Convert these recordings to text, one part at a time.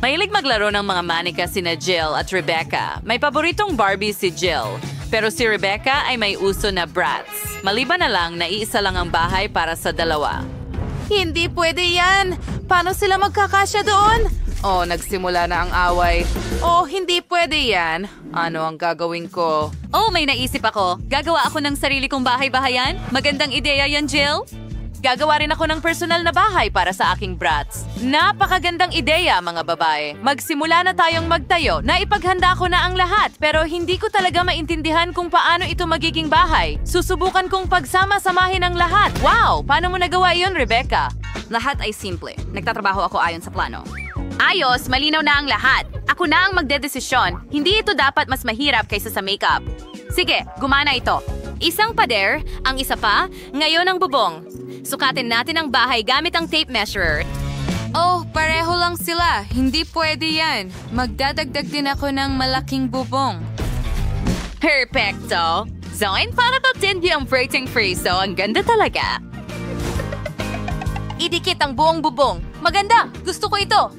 Mahilig maglaro ng mga manika sina Jill at Rebecca. May paboritong Barbie si Jill. Pero si Rebecca ay may uso na Bratz. Maliban na lang na iisa lang ang bahay para sa dalawa. Hindi pwede yan! Paano sila magkakasya doon? Oh, nagsimula na ang away. Oh, hindi pwede yan. Ano ang gagawin ko? Oh, may naisip ako. Gagawa ako ng sarili kong bahay-bahayan. Magandang ideya yan, Jill. Gagawa rin ako ng personal na bahay para sa aking brats. Napakagandang ideya, mga babae. Magsimula na tayong magtayo. Naipaghanda ko na ang lahat, pero hindi ko talaga maintindihan kung paano ito magiging bahay. Susubukan kong pagsama-samahin ang lahat. Wow! Paano mo nagawa iyon, Rebecca? Lahat ay simple. Nagtatrabaho ako ayon sa plano. Ayos, malinaw na ang lahat. Ako na ang magdedesisyon. Hindi ito dapat mas mahirap kaysa sa makeup. Sige, gumana ito. Isang pader, ang isa pa, ngayon ang bubong. Sukatin natin ang bahay gamit ang tape measurer. Oh, pareho lang sila. Hindi pwede yan. Magdadagdag din ako ng malaking bubong. Perfecto! Zoin, para patindi ang braiding freeze, so ang ganda talaga. Idikit ang buong bubong. Maganda! Gusto ko ito!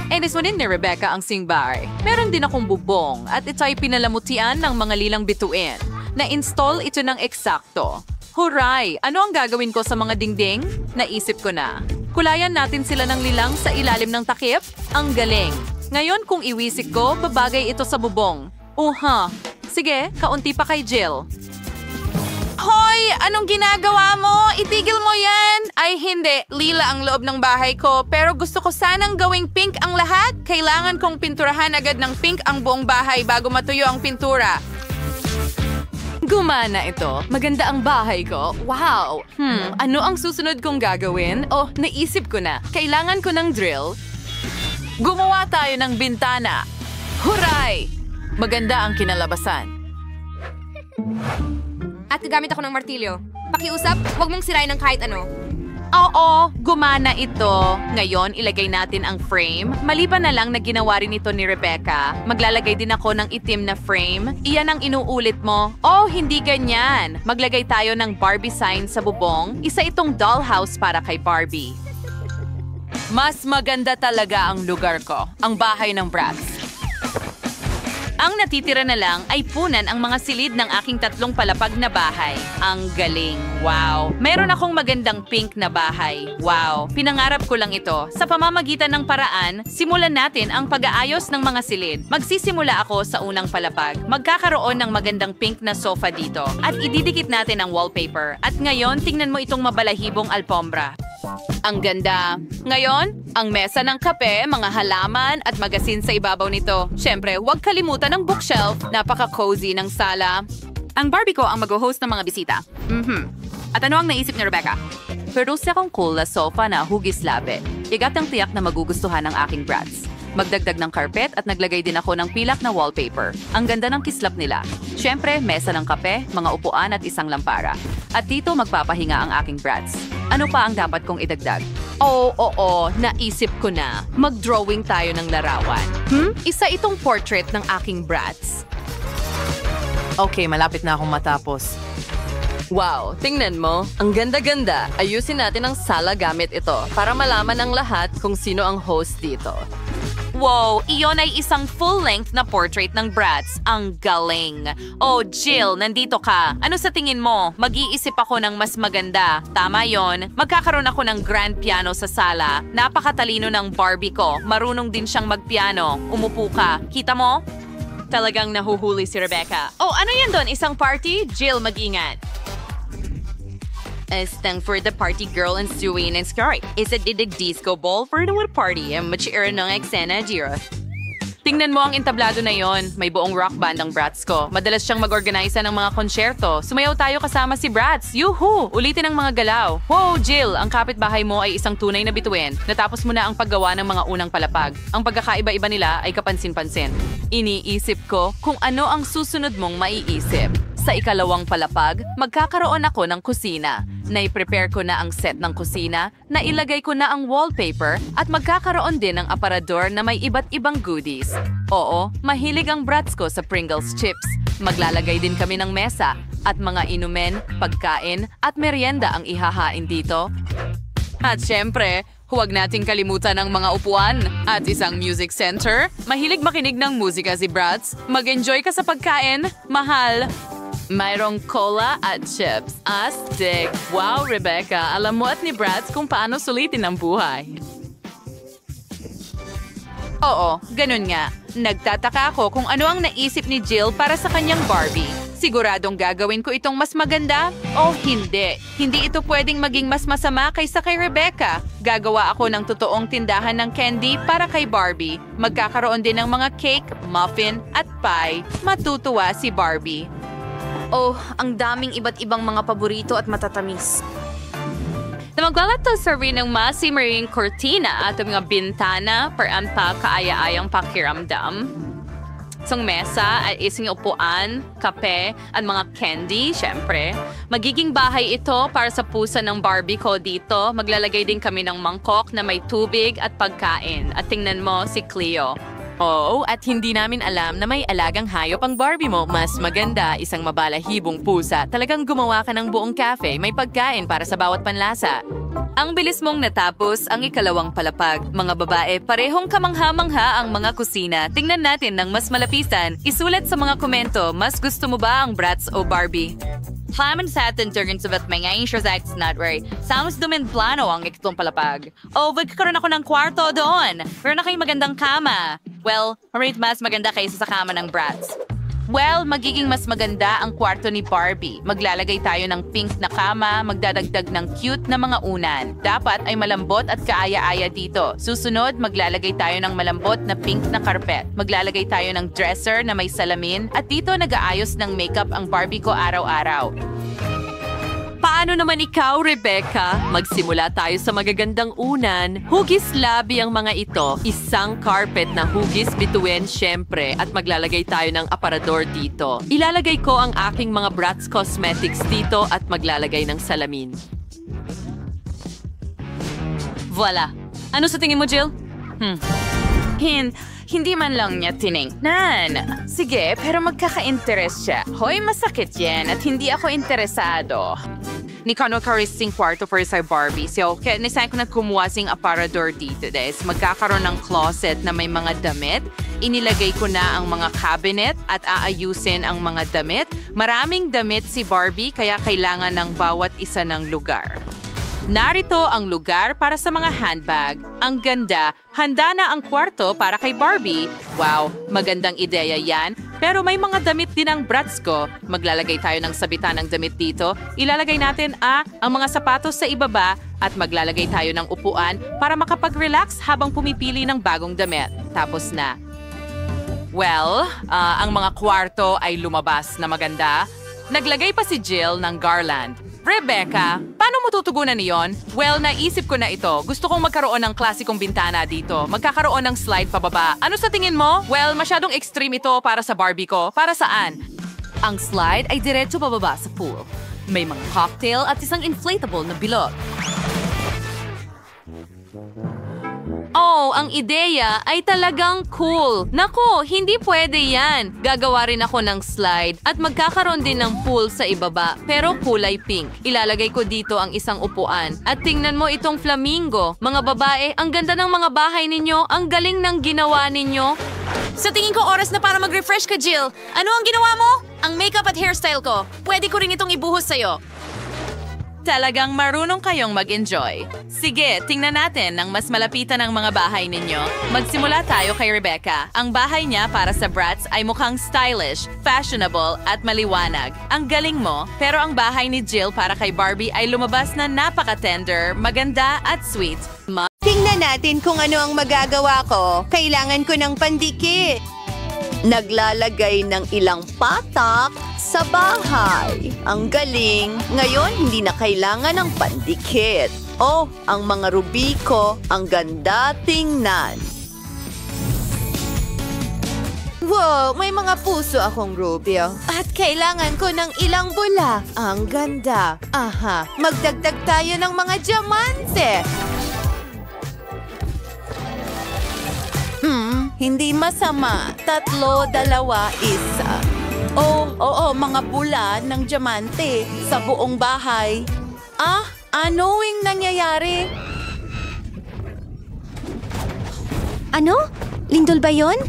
Inis mo din ni Rebecca ang singbahay. Meron din akong bubong at ito ay pinalamutian ng mga lilang bituin. Na-install ito ng eksakto. Huray! Ano ang gagawin ko sa mga dingding? Naisip ko na. Kulayan natin sila ng lilang sa ilalim ng takip? Ang galing! Ngayon kung iwisik ko, babagay ito sa bubong. Sige, kaunti pa kay Jill. Hoy! Anong ginagawa mo? Itigil mo yan! Ay hindi, lila ang loob ng bahay ko. Pero gusto ko sanang gawing pink ang lahat. Kailangan kong pinturahan agad ng pink ang buong bahay bago matuyo ang pintura. Gumana ito. Maganda ang bahay ko. Wow! Ano ang susunod kong gagawin? Oh, naisip ko na. Kailangan ko ng drill. Gumawa tayo ng bintana. Huray! Maganda ang kinalabasan. At gagamit ako ng martilyo. Pakiusap, huwag mong sirain ng kahit ano. Oo, gumana ito. Ngayon, ilagay natin ang frame. Maliban na lang na ginawa rin ito ni Rebecca, maglalagay din ako ng itim na frame. Iyan ang inuulit mo. Oh, hindi ganyan. Maglagay tayo ng Barbie sign sa bubong. Isa itong dollhouse para kay Barbie. Mas maganda talaga ang lugar ko, ang bahay ng Bratz. Ang natitira na lang ay punan ang mga silid ng aking 3 palapag na bahay. Ang galing. Wow. Meron akong magandang pink na bahay. Wow. Pinangarap ko lang ito. Sa pamamagitan ng paraan, simulan natin ang pag-aayos ng mga silid. Magsisimula ako sa unang palapag. Magkakaroon ng magandang pink na sofa dito. At ididikit natin ang wallpaper. At ngayon, tingnan mo itong mabalahibong alpombra. Ang ganda. Ngayon, ang mesa ng kape, mga halaman at magasin sa ibabaw nito. Siyempre, huwag kalimutan ang bookshelf. Napaka-cozy ng sala. Ang Barbie ko ang mag-host ng mga bisita. At ano ang naisip ni Rebecca? Produce akong cool na sofa na hugis labi. Igat ang tiyak na magugustuhan ng aking brats. Magdagdag ng carpet at naglagay din ako ng pilak na wallpaper. Ang ganda ng kislap nila. Siyempre, mesa ng kape, mga upuan at isang lampara. At dito magpapahinga ang aking brats. Ano pa ang dapat kong idagdag? Oo, naisip ko na. Mag-drawing tayo ng larawan. Isa itong portrait ng aking brats. Okay, malapit na akong matapos. Wow, tingnan mo. Ang ganda-ganda. Ayusin natin ang sala gamit ito para malaman ng lahat kung sino ang host dito. Wow, iyon ay isang full-length na portrait ng Bratz. Ang galing. Oh, Jill, nandito ka. Ano sa tingin mo? Mag-iisip ako ng mas maganda. Tama yon. Magkakaroon ako ng grand piano sa sala. Napakatalino ng Barbie ko. Marunong din siyang magpiano. Umupo ka. Kita mo? Talagang nahuhuli si Rebecca. Oh, ano yan doon? Isang party? Jill, mag-ingat. Stand for the party girl and Suey and Sky. Isa didig disco ball for the party. Machira ng eksena, Jira. Tingnan mo ang entablado na yon. May buong rock band ang Bratz ko. Madalas siyang mag-organisa ng mga konsyerto. Sumayaw tayo kasama si Bratz. Yuhu! Ulitin ang mga galaw. Wow, Jill! Ang kapitbahay mo ay isang tunay na bituin. Natapos mo na ang paggawa ng mga unang palapag. Ang pagkakaiba-iba nila ay kapansin-pansin. Iniisip ko kung ano ang susunod mong maiisip. Sa ikalawang palapag, magkakaroon ako ng kusina. Nai-prepare ko na ang set ng kusina, nailagay ko na ang wallpaper, at magkakaroon din ng aparador na may iba't ibang goodies. Oo, mahilig ang brats ko sa Pringles chips. Maglalagay din kami ng mesa, at mga inumin, pagkain, at merienda ang ihahain dito. At syempre, Huwag nating kalimutan ang mga upuan at isang music center. Mahilig makinig ng musika si Bratz. Mag-enjoy ka sa pagkain. Mahal. Mayroong cola at chips. Astig! Wow, Rebecca! Alam mo at ni Bratz kung paano sulitin ang buhay. Oo, ganun nga. Nagtataka ako kung ano ang naisip ni Jill para sa kanyang Barbie. Siguradong gagawin ko itong mas maganda o hindi. Hindi ito pwedeng maging mas masama kaysa kay Rebecca. Gagawa ako ng totoong tindahan ng candy para kay Barbie. Magkakaroon din ng mga cake, muffin at pie. Matutuwa si Barbie. Oh, ang daming iba't ibang mga paborito at matatamis. Na maglalato sa rin ng masimaring kortina at mga bintana para ang kaaya-ayang pakiramdam. Isang mesa at isang upuan, kape, at mga candy, syempre. Magiging bahay ito para sa pusa ng Barbie ko dito. Maglalagay din kami ng mangkok na may tubig at pagkain. At tingnan mo si Cleo. Oo, at hindi namin alam na may alagang hayop ang Barbie mo. Mas maganda, isang mabalahibong pusa. Talagang gumawa ka ng buong cafe, may pagkain para sa bawat panlasa. Ang bilis mong natapos ang ikalawang palapag. Mga babae, parehong kamangha-mangha ang mga kusina. Tingnan natin ng mas malapitan. Isulat sa mga komento, mas gusto mo ba ang Bratz o Barbie? Plamen sa atin turns of at may ngayon siya sa Nutray. Sounds dumin plano ang ikatong palapag. Oh, magkakaroon ako ng kwarto doon. Meron na kayong magandang kama. Well, rate mas maganda kaysa sa kama ng Bratz. Well, magiging mas maganda ang kwarto ni Barbie. Maglalagay tayo ng pink na kama, magdadagdag ng cute na mga unan. Dapat ay malambot at kaaya-aya dito. Susunod, maglalagay tayo ng malambot na pink na carpet. Maglalagay tayo ng dresser na may salamin. At dito nag-aayos ng makeup ang Barbie ko araw-araw. Paano naman ikaw, Rebecca? Magsimula tayo sa magagandang unan. Hugis labi ang mga ito. Isang carpet na hugis bituin, syempre. At maglalagay tayo ng aparador dito. Ilalagay ko ang aking mga Bratz Cosmetics dito at maglalagay ng salamin. Voila! Ano sa tingin mo, Jill? Hindi man lang niya tiningnan. Sige, pero magkaka-interest siya. Hoy, masakit yan at hindi ako interesado. Ni Kano karising kwarto for sa Barbie. So, kaya nisayin ko na kumuha sing aparador dito. Des. Magkakaroon ng closet na may mga damit. Inilagay ko na ang mga cabinet at aayusin ang mga damit. Maraming damit si Barbie kaya kailangan ng bawat isa ng lugar. Narito ang lugar para sa mga handbag. Ang ganda, handa na ang kwarto para kay Barbie. Wow, magandang ideya yan. Pero may mga damit din ang Bratz ko. Maglalagay tayo ng sabitan ng damit dito. Ilalagay natin ang mga sapatos sa ibaba at maglalagay tayo ng upuan para makapag-relax habang pumipili ng bagong damit. Tapos na. Well, ang mga kwarto ay lumabas na maganda. Naglagay pa si Jill ng garland. Rebecca, paano mo tutugunan niyon? Well, naisip ko na ito. Gusto kong magkaroon ng klasikong bintana dito. Magkakaroon ng slide pababa. Ano sa tingin mo? Well, masyadong extreme ito para sa Barbie ko. Para saan? Ang slide ay diretso pababa sa pool. May mga cocktail at isang inflatable na bilog. Oh, ang ideya ay talagang cool. Naku, hindi pwede yan. Gagawa rin ako ng slide at magkakaroon din ng pool sa ibaba, pero kulay pink. Ilalagay ko dito ang isang upuan. At tingnan mo itong flamingo. Mga babae, ang ganda ng mga bahay ninyo. Ang galing ng ginawa ninyo. Sa tingin ko oras na para mag-refresh ka, Jill. Ano ang ginawa mo? Ang makeup at hairstyle ko. Pwede ko rin itong ibuhos sa'yo. Talagang marunong kayong mag-enjoy. Sige, tingnan natin ng mas malapitan ang mga bahay ninyo. Magsimula tayo kay Rebecca. Ang bahay niya para sa Bratz ay mukhang stylish, fashionable at maliwanag. Ang galing mo, pero ang bahay ni Jill para kay Barbie ay lumabas na napaka-tender, maganda at sweet. Tingnan natin kung ano ang magagawa ko. Kailangan ko ng pandikit. Naglalagay ng ilang patak sa bahay. Ang galing. Ngayon, hindi na kailangan ng pandikit. Oh, ang mga ruby ko, ang ganda tingnan. Wow, may mga puso akong rubio. At kailangan ko ng ilang bula. Ang ganda. Aha, magdagdag tayo ng mga diamante. Hindi masama. 3, 2, 1. Oo, mga bula ng diamante sa buong bahay. Anong nangyayari? Ano? Lindol ba yon?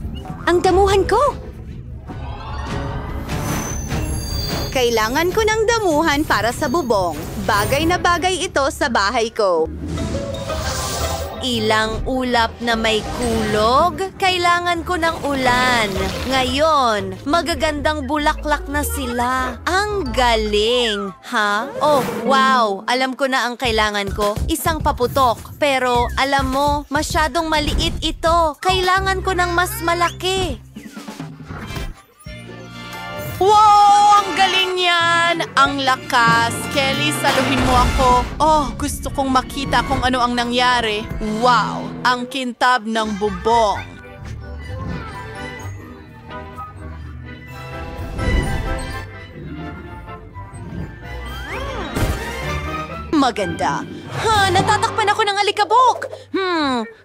Ang damuhan ko! Kailangan ko ng damuhan para sa bubong. Bagay na bagay ito sa bahay ko. Ilang ulap na may kulog. Kailangan ko ng ulan. Ngayon, magagandang bulaklak na sila. Ang galing! Ha? Oh, wow! Alam ko na ang kailangan ko. Isang paputok. Pero, alam mo, masyadong maliit ito. Kailangan ko ng mas malaki. Wow! Ang galing yan! Ang lakas! Kelly, saluhin mo ako. Oh, gusto kong makita kung ano ang nangyari. Wow! Ang kintab ng bubong. Maganda. Natatakpan ako ng alikabok.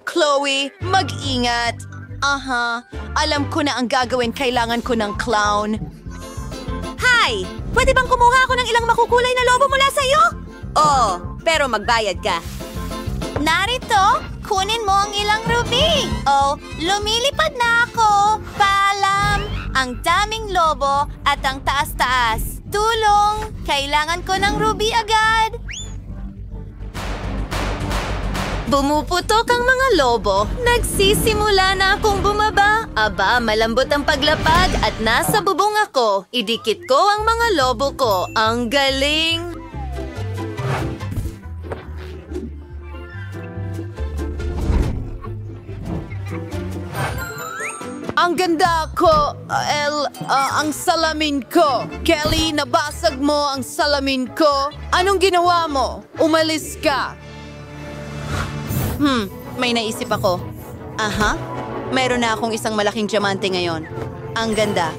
Chloe, mag-ingat. Aha, alam ko na ang gagawin. Kailangan ko ng clown. Hi! Pwede bang kumuha ako ng ilang makukulay na lobo mula sa'yo? Oo, pero magbayad ka. Narito, kunin mo ang ilang ruby. Oh, lumilipad na ako. Paalam! Ang daming lobo at ang taas-taas. Tulong! Kailangan ko ng ruby agad. Bumuputok ang mga lobo. Nagsisimula na akong bumaba. Aba, malambot ang paglapag at nasa bubong ako. Idikit ko ang mga lobo ko. Ang galing! Ang ganda ko, ang salamin ko. Kelly, nabasag mo ang salamin ko. Anong ginawa mo? Umalis ka. May naisip ako. Aha, meron na akong isang malaking diamante ngayon. Ang ganda.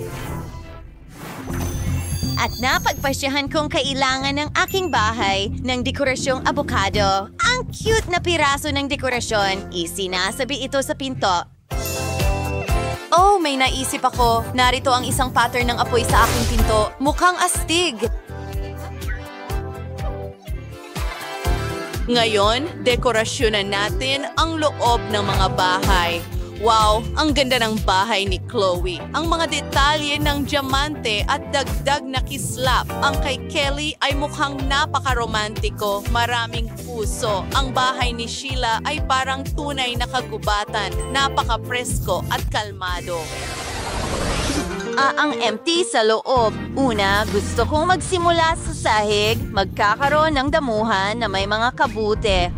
At napagpasyahan kong kailangan ng aking bahay ng dekorasyong abokado. Ang cute na piraso ng dekorasyon. Isinasabi ito sa pinto. Oh, may naisip ako. Narito ang isang pattern ng apoy sa aking pinto. Mukhang astig. Ngayon, dekorasyonan natin ang loob ng mga bahay. Wow, ang ganda ng bahay ni Chloe. Ang mga detalye ng diamante at dagdag na kislap. Ang kay Kelly ay mukhang napakaromantiko, maraming puso. Ang bahay ni Sheila ay parang tunay na kagubatan, napaka-presko at kalmado. Ang empty sa loob. Una, gusto kong magsimula sa sahig, magkakaroon ng damuhan na may mga kabute.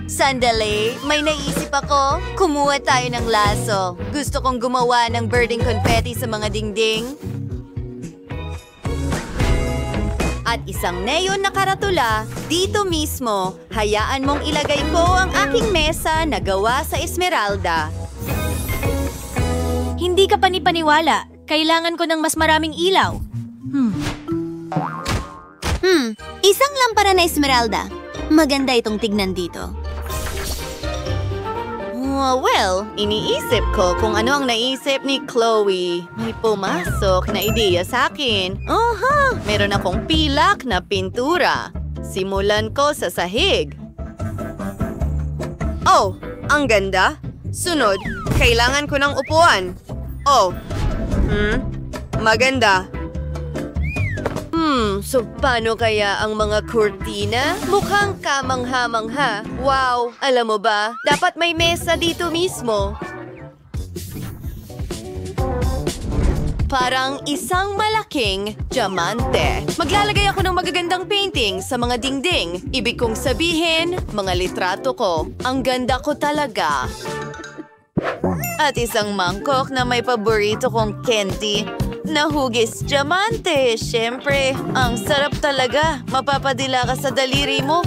Sandali, may naisip ako. Kumuha tayo ng laso. Gusto kong gumawa ng birding confetti sa mga dingding. At isang neon na karatula, dito mismo, hayaan mong ilagay ko ang aking mesa na gawa sa esmeralda. Hindi ka panipaniwala. Kailangan ko ng mas maraming ilaw. Isang lampara na esmeralda. Maganda itong tignan dito. Well, iniisip ko kung ano ang naisip ni Chloe. May pumasok na ideya sa akin. Meron akong pilak na pintura. Simulan ko sa sahig. Oh, ang ganda. Sunod, kailangan ko ng upuan. Oh, maganda. So paano kaya ang mga kurtina? Mukhang kamangha-mangha. Wow, alam mo ba? Dapat may mesa dito mismo. Parang isang malaking diamante. Maglalagay ako ng magagandang painting sa mga dingding. Ibig kong sabihin, mga litrato ko. Ang ganda ko talaga. At isang mangkok na may paborito kong candy. Nahugis diamante. Siyempre, ang sarap talaga. Mapapadila ka sa daliri mo.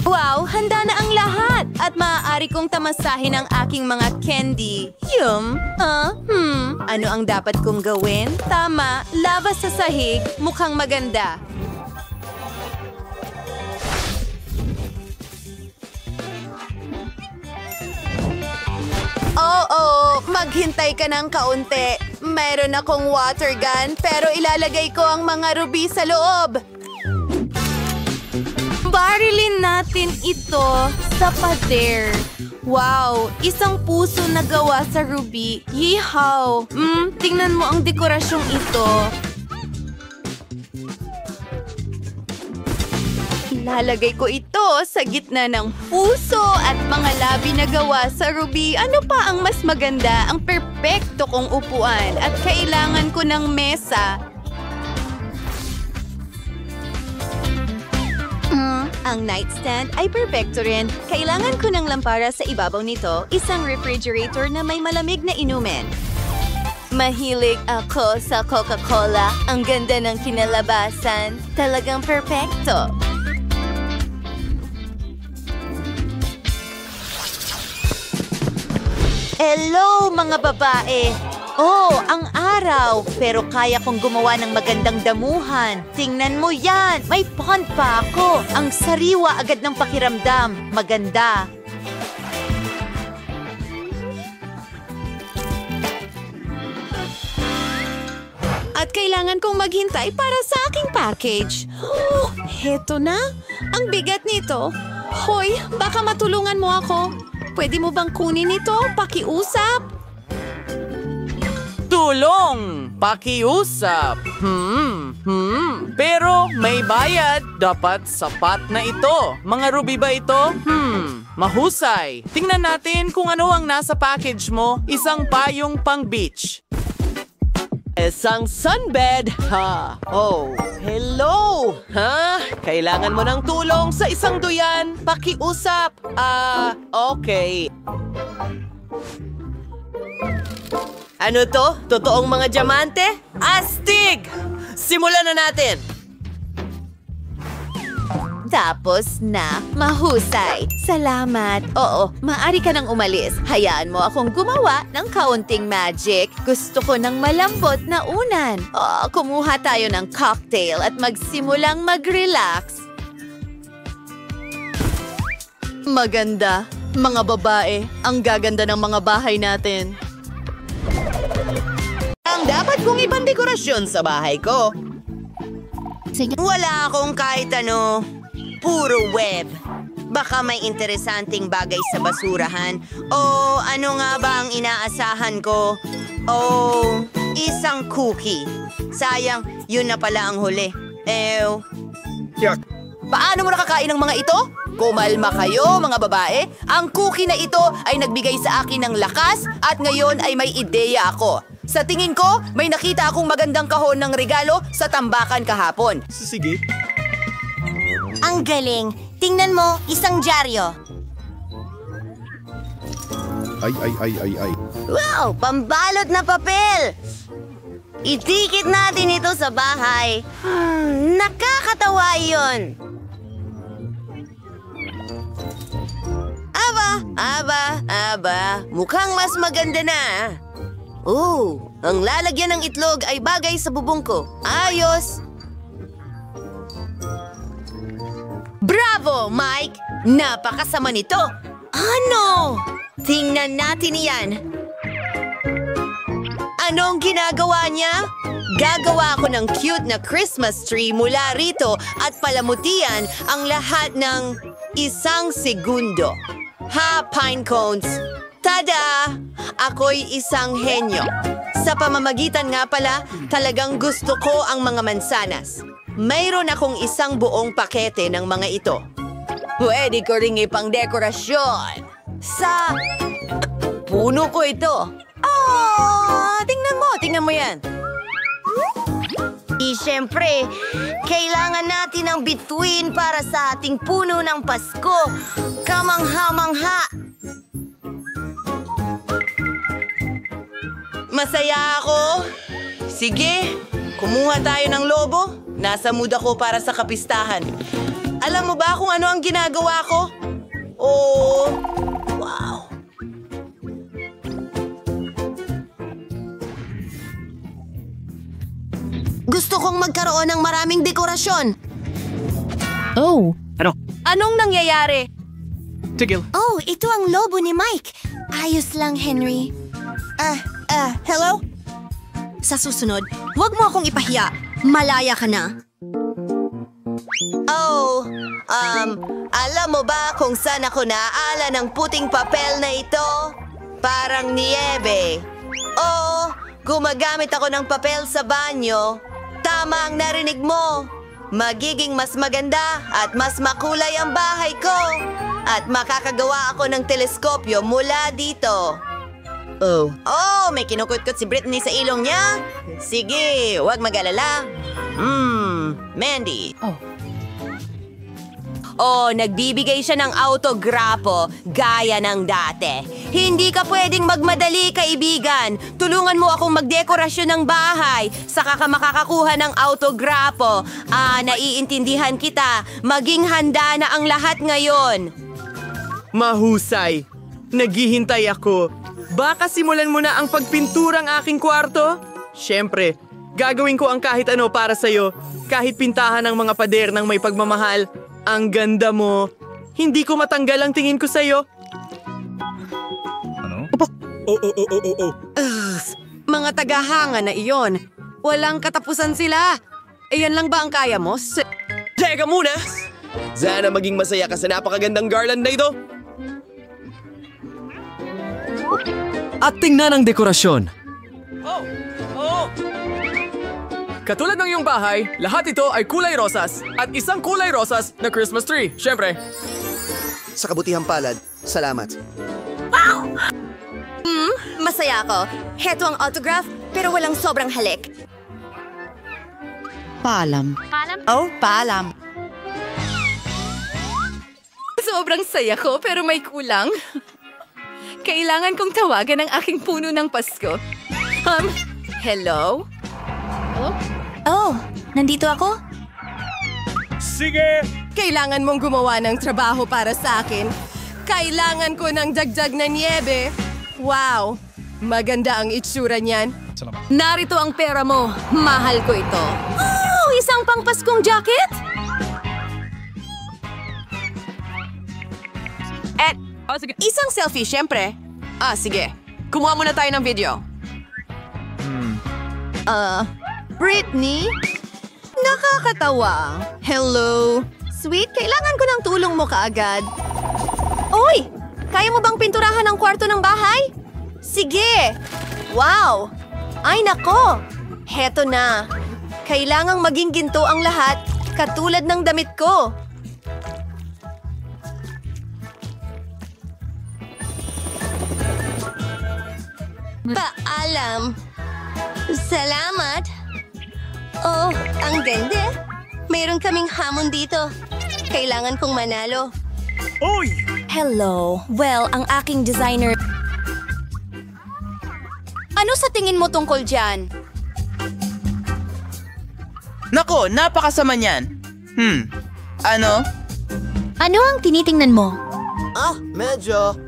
Wow, handa na ang lahat! At maaari kong tamasahin ang aking mga candy. Ano ang dapat kong gawin? Tama, labas sa sahig. Mukhang maganda. Oo, maghintay ka ng kaunti. Meron akong water gun, pero ilalagay ko ang mga ruby sa loob. Barilin natin ito sa pader. Wow, isang puso na gawa sa ruby. Yeehaw! Tingnan mo ang dekorasyong ito. Ilalagay ko ito sa gitna ng puso at mga labi na gawa sa ruby. Ano pa ang mas maganda? Ang perpekto kong upuan at kailangan ko ng mesa. Ang nightstand ay perpekto rin. Kailangan ko ng lampara sa ibabaw nito, isang refrigerator na may malamig na inumin. Mahilig ako sa Coca-Cola. Ang ganda ng kinalabasan. Talagang perpekto. Hello, mga babae! Oh, ang araw! Pero kaya kong gumawa ng magandang damuhan. Tingnan mo yan! May pond pa ako! Ang sariwa agad ng pakiramdam. Maganda. At kailangan kong maghintay para sa aking package. Oh, heto na. Ang bigat nito. Hoy, baka matulungan mo ako. Pwede mo bang kunin ito? Pakiusap? Tulong! Pakiusap! Pero may bayad. Dapat sapat na ito. Mga ruby ba ito? Mahusay. Tingnan natin kung ano ang nasa package mo. Isang payong pang beach. Isang sunbed, ha? Oh, hello! Ha? Kailangan mo ng tulong sa isang duyan? Pakiusap! Okay. Ano to? Totoong mga diamante? Astig! Simulan na natin! Tapos na, mahusay. Salamat. Oo, maaari ka nang umalis. Hayaan mo akong gumawa ng kaunting magic. Gusto ko ng malambot na unan. Kumuha tayo ng cocktail at magsimulang mag-relax. Maganda. Mga babae, ang gaganda ng mga bahay natin. Ang dapat kong ibang dekorasyon sa bahay ko. Wala akong kahit ano. Puro web. Baka may interesanting bagay sa basurahan. O ano nga ba ang inaasahan ko? O isang cookie. Sayang, yun na pala ang huli. Ew. Paano mo nakakain ng mga ito? Kumalma kayo, mga babae. Ang cookie na ito ay nagbigay sa akin ng lakas at ngayon ay may ideya ako. Sa tingin ko, may nakita akong magandang kahon ng regalo sa tambakan kahapon. Sige. Ang galing. Tingnan mo, isang dyaryo. Ay. Wow, pambalot na papel! Itikit natin ito sa bahay. Nakakatawa yun. Aba, mukhang mas maganda na. Ang lalagyan ng itlog ay bagay sa bubong ko. Ayos! Bravo, Mike! Napakasama nito! Ano? Tingnan natin iyan. Anong ginagawa niya? Gagawa ako ng cute na Christmas tree mula rito at palamutian ang lahat ng 1 segundo. Ha, pine cones! Tada! Ako'y isang henyo. Sa pamamagitan nga pala, talagang gusto ko ang mga mansanas. Mayroon akong isang buong pakete ng mga ito. Pwede ko ring ipang dekorasyon. Sa puno ko ito. Tingnan mo yan. Siyempre, kailangan natin ng bituin para sa ating puno ng Pasko. Kamangha-mangha. Masaya ako. Sige, kumuha tayo ng lobo. Nasa mood ako para sa kapistahan. Alam mo ba kung ano ang ginagawa ko? Oh, wow. Gusto kong magkaroon ng maraming dekorasyon. Oh. Anong nangyayari? Tigil. Oh, ito ang lobo ni Mike. Ayos lang, Henry. Hello? Sa susunod, huwag mo akong ipahiya. Malaya ka na. Alam mo ba kung saan ako naaala ng puting papel na ito? Parang niyebe. Oo, gumagamit ako ng papel sa banyo. Tama ang narinig mo. Magiging mas maganda at mas makulay ang bahay ko. At makakagawa ako ng teleskopyo mula dito. Oh, may kinukutkot si Britney sa ilong niya? Sige, huwag mag-alala. Mandy. Oh, nagbibigay siya ng autograpo gaya ng dati. Hindi ka pwedeng magmadali, kaibigan. Tulungan mo akong magdekorasyon ng bahay. Saka ka makakakuha ng autograpo. Naiintindihan kita. Maging handa na ang lahat ngayon. Mahusay. Naghihintay ako. Baka simulan mo na ang pagpinturang aking kwarto? Siyempre, gagawin ko ang kahit ano para sa'yo. Kahit pintahan ng mga pader ng may pagmamahal. Ang ganda mo. Hindi ko matanggal ang tingin ko sa'yo. Ano? Mga tagahanga na iyon. Walang katapusan sila. Iyan lang ba ang kaya mo? Teka muna! Sana maging masaya ka sa napakagandang garland na ito. At tingnan ang dekorasyon. Katulad ng iyong bahay, lahat ito ay kulay rosas at isang kulay rosas na Christmas tree, syempre. Sa kabutihang palad, salamat. Masaya ako. Heto ang autograph, pero walang sobrang halik. Paalam. Oh, paalam. Sobrang saya ko, pero may kulang. Kailangan kong tawagan ang aking puno ng Pasko. Hello? Oh, nandito ako? Sige! Kailangan mong gumawa ng trabaho para sa akin. Kailangan ko ng dagdag na niebe. Wow! Maganda ang itsura niyan. Salamat. Narito ang pera mo. Mahal ko ito. Oh! Isang pangpaskong jacket? Isang selfie, syempre. Sige. Kumuha muna tayo ng video. Britney? Nakakatawa. Hello? Sweet, kailangan ko ng tulong mo kaagad. Uy! Kaya mo bang pinturahan ang kwarto ng bahay? Sige! Wow! Ay nako! Heto na. Kailangang maging ginto ang lahat, katulad ng damit ko. Paalam. Salamat. Oh, ang ganda. Mayroon kaming hamon dito. Kailangan kong manalo. Oy! Hello. Well, ang aking designer... Ano sa tingin mo tungkol dyan? Nako, napakasama niyan. Ano? Ano ang tinitingnan mo? Medyo.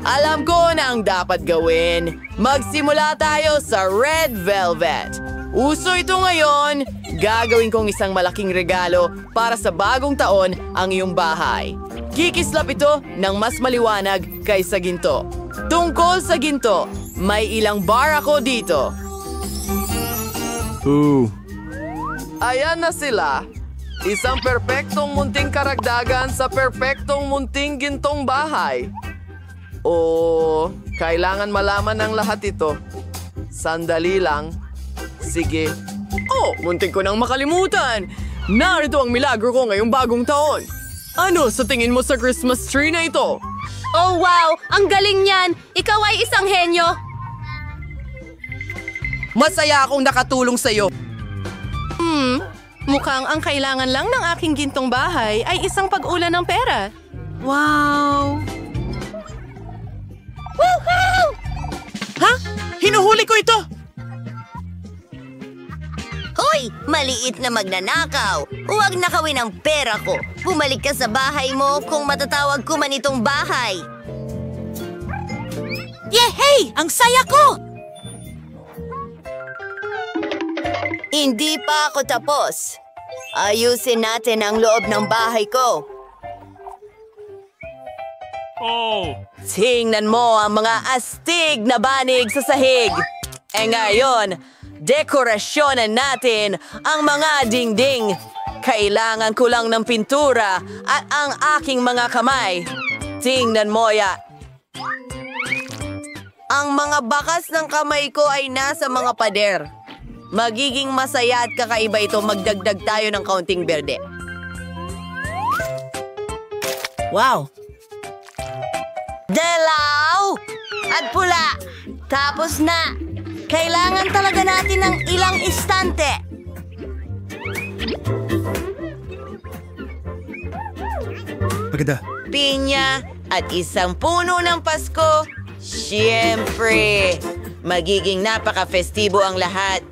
Alam ko na ang dapat gawin. Magsimula tayo sa red velvet. Uso ito ngayon. Gagawin kong isang malaking regalo para sa bagong taon ang iyong bahay. Kikislap ito ng mas maliwanag kaysa ginto. Tungkol sa ginto, may ilang bar ako dito. Ayan na sila. Isang perpektong munting karagdagan sa perpektong munting gintong bahay. Kailangan malaman ng lahat ito. Sandali lang. Sige. Muntik ko nang makalimutan. Narito ang milagro ko ngayong bagong taon. Ano sa tingin mo sa Christmas tree na ito? Oh wow! Ang galing niyan! Ikaw ay isang henyo! Masaya akong nakatulong sa'yo. Mukhang ang kailangan lang ng aking gintong bahay ay isang pag-ulan ng pera. Wow! Woohoo! Ha? Hinuhuli ko ito! Hoy! Maliit na magnanakaw! Huwag nakawin ang pera ko! Bumalik ka sa bahay mo kung matatawag ko man itong bahay! Yehey! Ang saya ko! Hindi pa ako tapos. Ayusin natin ang loob ng bahay ko. Tingnan mo ang mga astig na banig sa sahig. Ngayon, dekorasyonan natin ang mga dingding. Kailangan ko lang ng pintura at ang aking mga kamay. Tingnan mo yan. Ang mga bakas ng kamay ko ay nasa mga pader. Magiging masaya at kakaiba ito magdagdag tayo ng kaunting berde. Wow! Dalaw! At pula! Tapos na! Kailangan talaga natin ng ilang istante. Maganda. Pinya at isang puno ng Pasko. Siyempre! Magiging napaka-festibo ang lahat.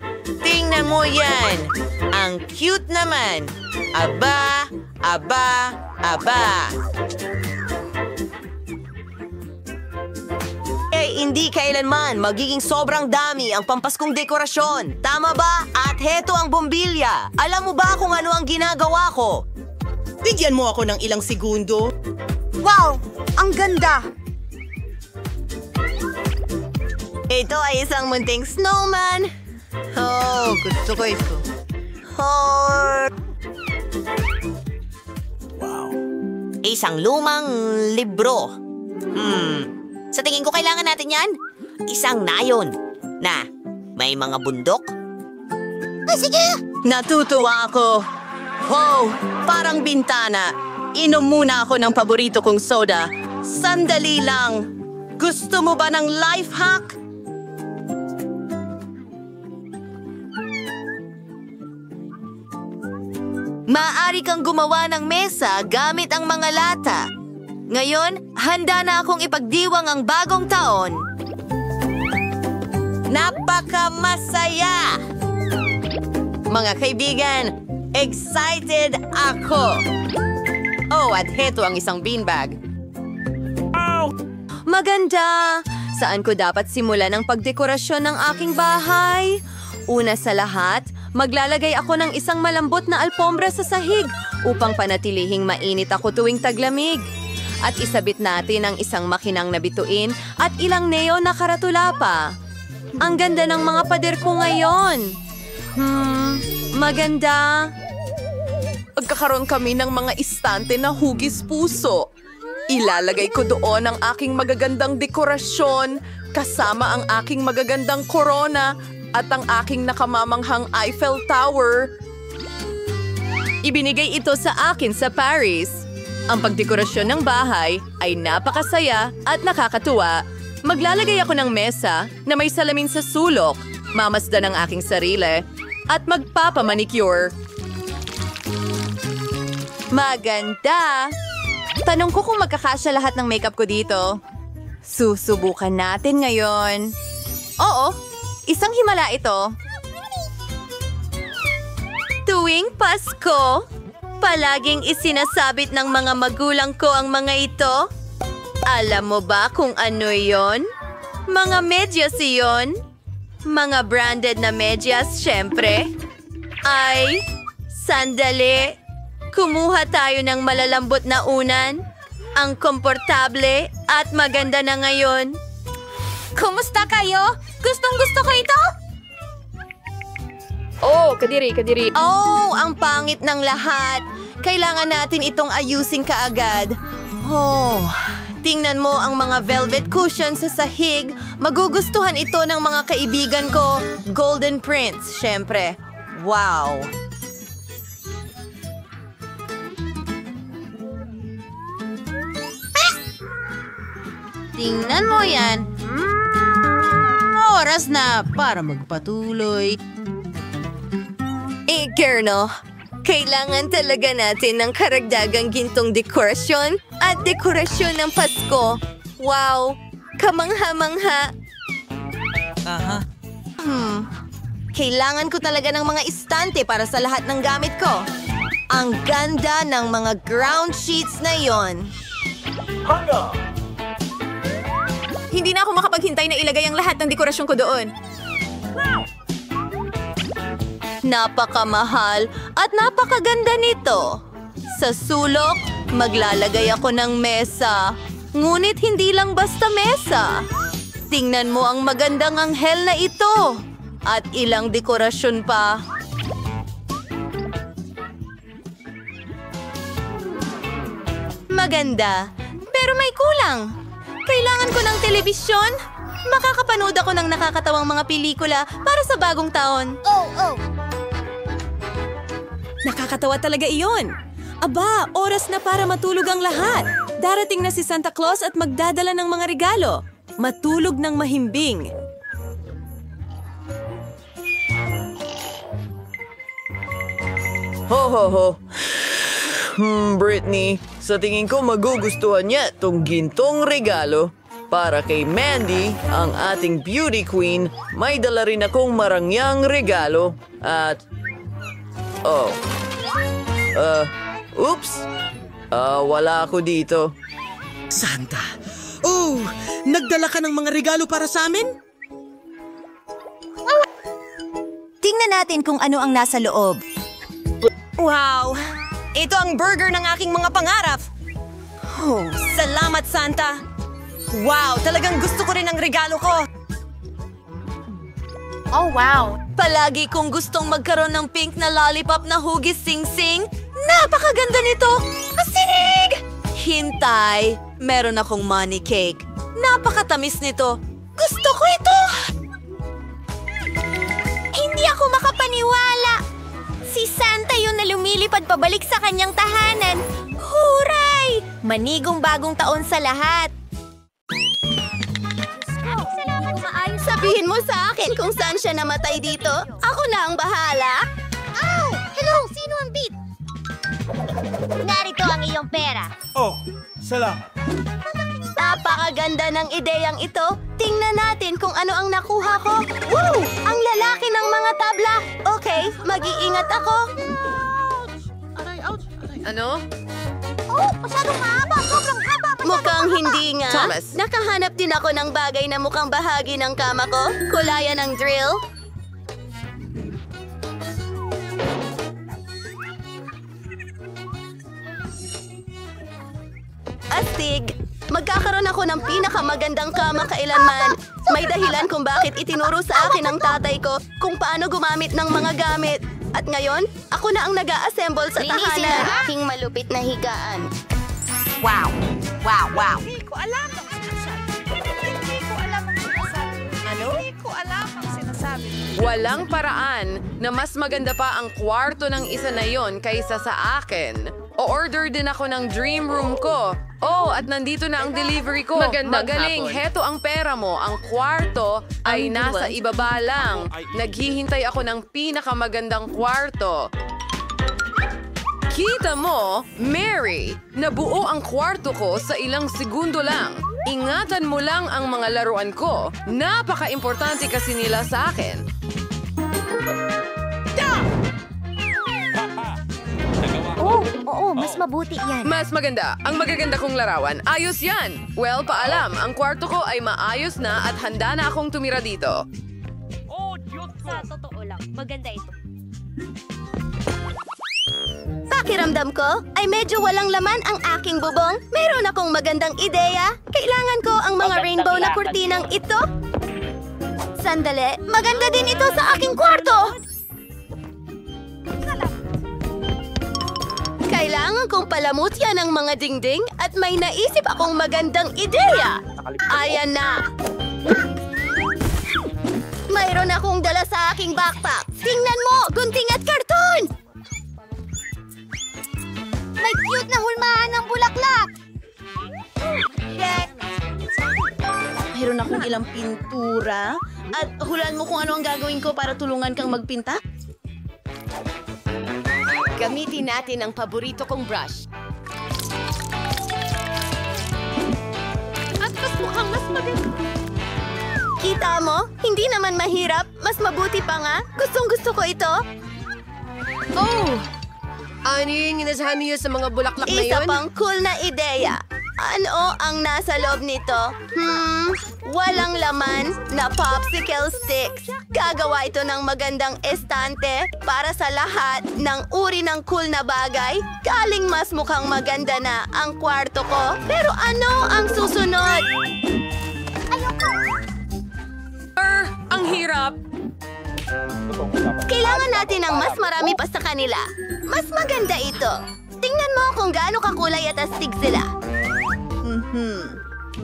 Tingnan mo yan! Ang cute naman! Aba! Aba! Aba! Hindi kailanman magiging sobrang dami ang pampaskong dekorasyon. Tama ba? At heto ang bombilya. Alam mo ba kung ano ang ginagawa ko? Bigyan mo ako ng ilang segundo. Wow! Ang ganda! Ito ay isang munting snowman. Oh, gusto ko ito. Oh. Wow. Isang lumang libro. Sa tingin ko kailangan natin yan. Isang nayon na may mga bundok. Sige! Natutuwa ako. Wow, parang bintana. Inom muna ako ng paborito kong soda. Sandali lang. Gusto mo ba ng life hack? Maaari kang gumawa ng mesa gamit ang mga lata. Ngayon, handa na akong ipagdiwang ang bagong taon. Napakamasaya! Mga kaibigan, excited ako! Oh, at heto ang isang beanbag. Maganda! Saan ko dapat simulan ang pagdekorasyon ng aking bahay? Una sa lahat, maglalagay ako ng isang malambot na alpombra sa sahig upang panatilihing mainit ako tuwing taglamig. At isabit natin ang isang makinang na bituin at ilang neon na karatula pa. Ang ganda ng mga pader ko ngayon. Maganda. Pagkakaroon kami ng mga istante na hugis puso. Ilalagay ko doon ang aking magagandang dekorasyon kasama ang aking magagandang korona at ang aking nakamamanghang Eiffel Tower. Ibinigay ito sa akin sa Paris. Ang pagdekorasyon ng bahay ay napakasaya at nakakatuwa. Maglalagay ako ng mesa na may salamin sa sulok, mamasdan ang aking sarili, at magpapamanicure. Maganda! Tanong ko kung magkakasya lahat ng makeup ko dito. Susubukan natin ngayon. Oo, isang himala ito. Tuwing Pasko, palaging isinasabit ng mga magulang ko ang mga ito. Alam mo ba kung ano yon? Mga medyas iyon. Mga branded na medyas, syempre. Ay, sandali. Kumuha tayo ng malalambot na unan. Ang komportable at maganda na ngayon. Kumusta kayo? Gustong-gusto ko ito? Oh, kadiri. Oh, ang pangit ng lahat. Kailangan natin itong ayusin kaagad. Oh, tingnan mo ang mga velvet cushions sa sahig. Magugustuhan ito ng mga kaibigan ko. Golden Prince, syempre. Wow! Tingnan mo yan. Oras na para magpatuloy. Kerno, kailangan talaga natin ng karagdagang gintong dekorasyon at dekorasyon ng Pasko. Wow! Kamangha-mangha! Kailangan ko talaga ng mga istante para sa lahat ng gamit ko. Ang ganda ng mga ground sheets na yon. Hindi na ako makapaghintay na ilagay ang lahat ng dekorasyon ko doon. Napakamahal at napakaganda nito. Sa sulok, maglalagay ako ng mesa. Ngunit hindi lang basta mesa. Tingnan mo ang magandang anghel na ito. At ilang dekorasyon pa. Maganda. Pero may kulang. Kailangan ko ng telebisyon. Makakapanood ako ng nakakatawang mga pelikula para sa bagong taon. Nakakatawa talaga iyon. Aba, oras na para matulog ang lahat. Darating na si Santa Claus at magdadala ng mga regalo. Matulog ng mahimbing. Ho ho ho. Britney, sa tingin ko magugustuhan niya tong gintong regalo. Para kay Mandy, ang ating beauty queen, may dala rin akong marangyang regalo. At... oops! Wala ako dito. Santa. Oh, nagdala ka ng mga regalo para sa amin? Tingnan natin kung ano ang nasa loob. Wow! Ito ang burger ng aking mga pangarap. Oh, salamat, Santa. Wow, talagang gusto ko rin ang regalo ko. Oh, wow. Palagi kong gustong magkaroon ng pink na lollipop na hugis sing-sing. Napakaganda nito! Asinig! Hintay, meron akong money cake. Napakatamis nito. Gusto ko ito! Hindi ako makapaniwala. Si Santa yun na lumilipad pabalik sa kanyang tahanan. Huray! Manigong bagong taon sa lahat. Sabihin mo sa akin kung saan siya namatay dito. Ako na ang bahala. Oh! Hello! Sino ang beat? Narito ang iyong pera. Oh, salamat. Napakaganda ng ideyang ito. Tingnan natin kung ano ang nakuha ko. Woo! Ang lalaki ng mga tabla. Okay, mag-iingat ako. Ano? Oh! Masyadong mahaba! Sobrang haba! Mukhang hindi nga. Thomas. Nakahanap din ako ng bagay na mukhang bahagi ng kama ko. Kulayan ng drill. Astig! Magkakaroon ako ng pinakamagandang kama kailanman. May dahilan kung bakit itinuro sa akin ng tatay ko kung paano gumamit ng mga gamit. At ngayon, ako na ang nag-a-assemble sa Linisin tahanan. ang aking malupit na higaan. Wow. Wow, wow. Walang paraan na mas maganda pa ang kwarto ng isa na yon kaysa sa akin. O-order din ako ng dream room ko. Oh, at nandito na ang delivery ko. Magaling, heto ang pera mo. Ang kwarto ay nasa ibaba lang. Naghihintay ako ng pinakamagandang kwarto. Kita mo, Mary, nabuo ang kwarto ko sa ilang segundo lang. Ingatan mo lang ang mga laruan ko. Napaka-importante kasi nila sa akin. Oo, mas mabuti yan. Mas maganda. Ang magaganda kong larawan. Ayos yan. Well, paalam. Ang kwarto ko ay maayos na at handa na akong tumira dito. Sa totoo lang, maganda ito. Pakiramdam ko ay medyo walang laman ang aking bubong. Meron akong magandang ideya. Kailangan ko ang mga rainbow na kurtinang ito. Sandali, maganda din ito sa aking kwarto. Kailangan kong palamutyan ang mga dingding at may naisip akong magandang ideya. Ayan na. Mayroon akong dala sa aking backpack. Tingnan mo, gunting at karton. May cute na hulmahan ng bulaklak! Mayroon akong ilang pintura. At hulaan mo kung ano ang gagawin ko para tulungan kang magpinta? Gamitin natin ang paborito kong brush. At mas mukhang mas maganda. Kita mo? Hindi naman mahirap. Mas mabuti pa nga. Gustong-gusto ko ito. Oh! Ano yung inasahan niyo sa mga bulaklak na Isa yun? pang cool na ideya. Ano ang nasa loob nito? Walang laman na popsicle sticks. Gagawa ito ng magandang estante para sa lahat ng uri ng cool na bagay. Galing mas mukhang maganda na ang kwarto ko. Pero ano ang susunod? Ang hirap. Kailangan natin ng mas marami pa sa kanila. Mas maganda ito. Tingnan mo kung gaano kakuha makulay at astig sila.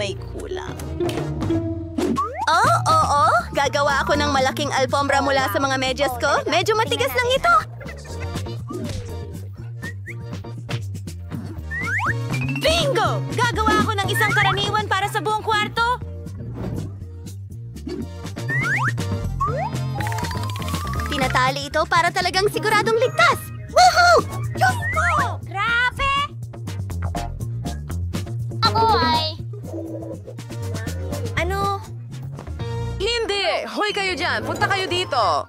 May kulang. Oo. Gagawa ako ng malaking alfombra mula sa mga medyas ko. Medyo matigas lang ito. Bingo! Gagawa ako ng isang karaniwan para sa buong kwarto. Tinatali ito para talagang siguradong ligtas. Woohoo! Diyos ko! Grabe! Ako ay... Ano? Hindi! Hoy kayo dyan! Punta kayo dito!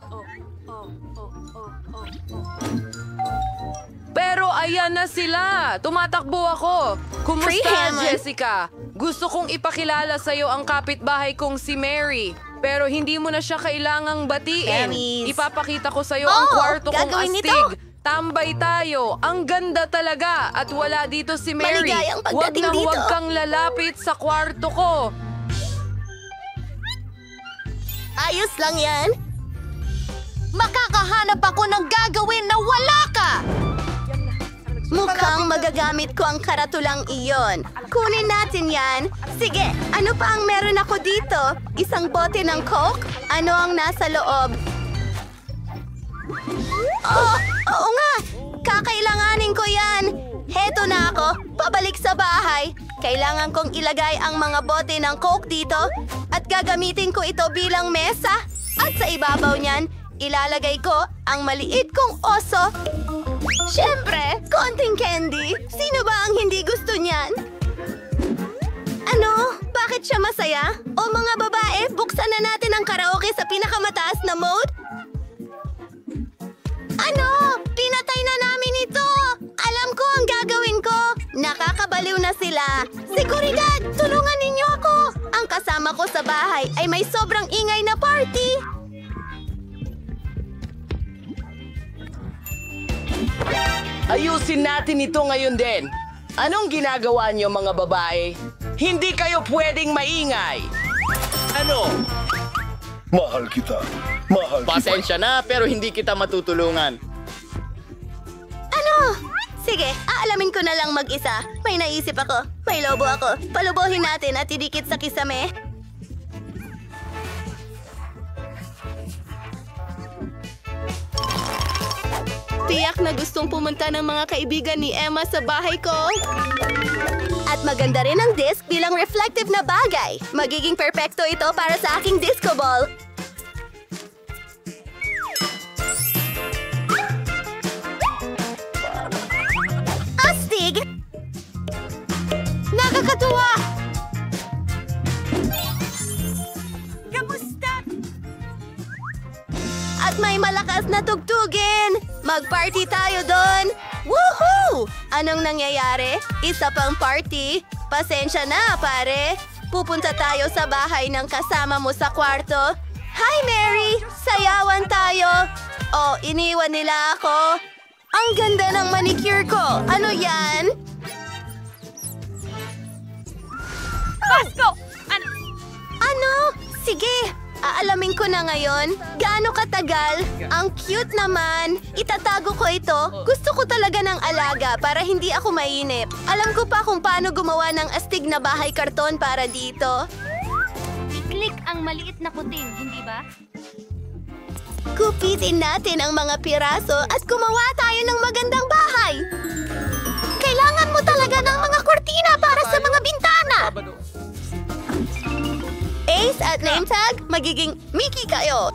Pero ayan na sila! Tumatakbo ako! Kumusta, Freehammond? Jessica? Gusto kong ipakilala sa'yo ang kapitbahay kong si Mary. Pero hindi mo na siya kailangang batiin. Promise. Ipapakita ko sa'yo ang kwarto kong gagawin astig. ito. Tambay tayo. Ang ganda talaga. At wala dito si Mary. Maligayang Huwag pagdating na dito. huwag kang lalapit sa kwarto ko. Ayos lang yan. Makakahanap ako ng gagawin na wala ka! Mukhang magagamit ko ang karatulang iyon. Kunin natin yan. Sige, ano pa ang meron ako dito? Isang bote ng Coke? Ano ang nasa loob? Oh, oo nga! Kakailanganin ko yan! Heto na ako, pabalik sa bahay. Kailangan kong ilagay ang mga bote ng Coke dito at gagamitin ko ito bilang mesa. At sa ibabaw niyan, ilalagay ko ang maliit kong oso. Siyempre, konting candy. Sino ba ang hindi gusto niyan? Ano? Bakit siya masaya? O mga babae, buksan na natin ang karaoke sa pinakamataas na mode? Ano? Pinatay na namin ito! Alam ko ang gagawin ko! Nakakabaliw na sila! Seguridad! Tulungan ninyo ako! Ang kasama ko sa bahay ay may sobrang ingay na party! Ayusin natin ito ngayon din. Anong ginagawa niyo mga babae? Hindi kayo pwedeng maingay. Ano? Mahal kita. Mahal kita. Pasensya na pero hindi kita matutulungan. Ano? Sige, aalamin ko na lang mag-isa. May naisip ako. May lobo ako. Palubohin natin at idikit sa kisame. Tiyak na gustong pumunta ng mga kaibigan ni Emma sa bahay ko. At maganda rin ang disc bilang reflective na bagay. Magiging perpekto ito para sa aking disco ball. Astig! Nakakatuwa! Kamusta? At may malakas na tugtugin! Mag-party tayo doon! Woohoo! Anong nangyayari? Isa pang party? Pasensya na, pare. Pupunta tayo sa bahay ng kasama mo sa kwarto. Hi, Mary! Sayawan tayo! Oh, iniwan nila ako. Ang ganda ng manicure ko. Ano yan? Pasko! Ano? Sige, aalamin ko na ngayon. Gaano katagal? Ang cute naman. Itatago ko ito. Gusto ko talaga ng alaga para hindi ako mainip. Alam ko pa kung paano gumawa ng astig na bahay karton para dito. I-click ang maliit na kuting, hindi ba? Kupitin natin ang mga piraso at gumawa tayo ng magandang bahay. Kailangan mo talaga ng mga kortina para sa mga bintana. Ace at name tag, magiging Mickey kayo.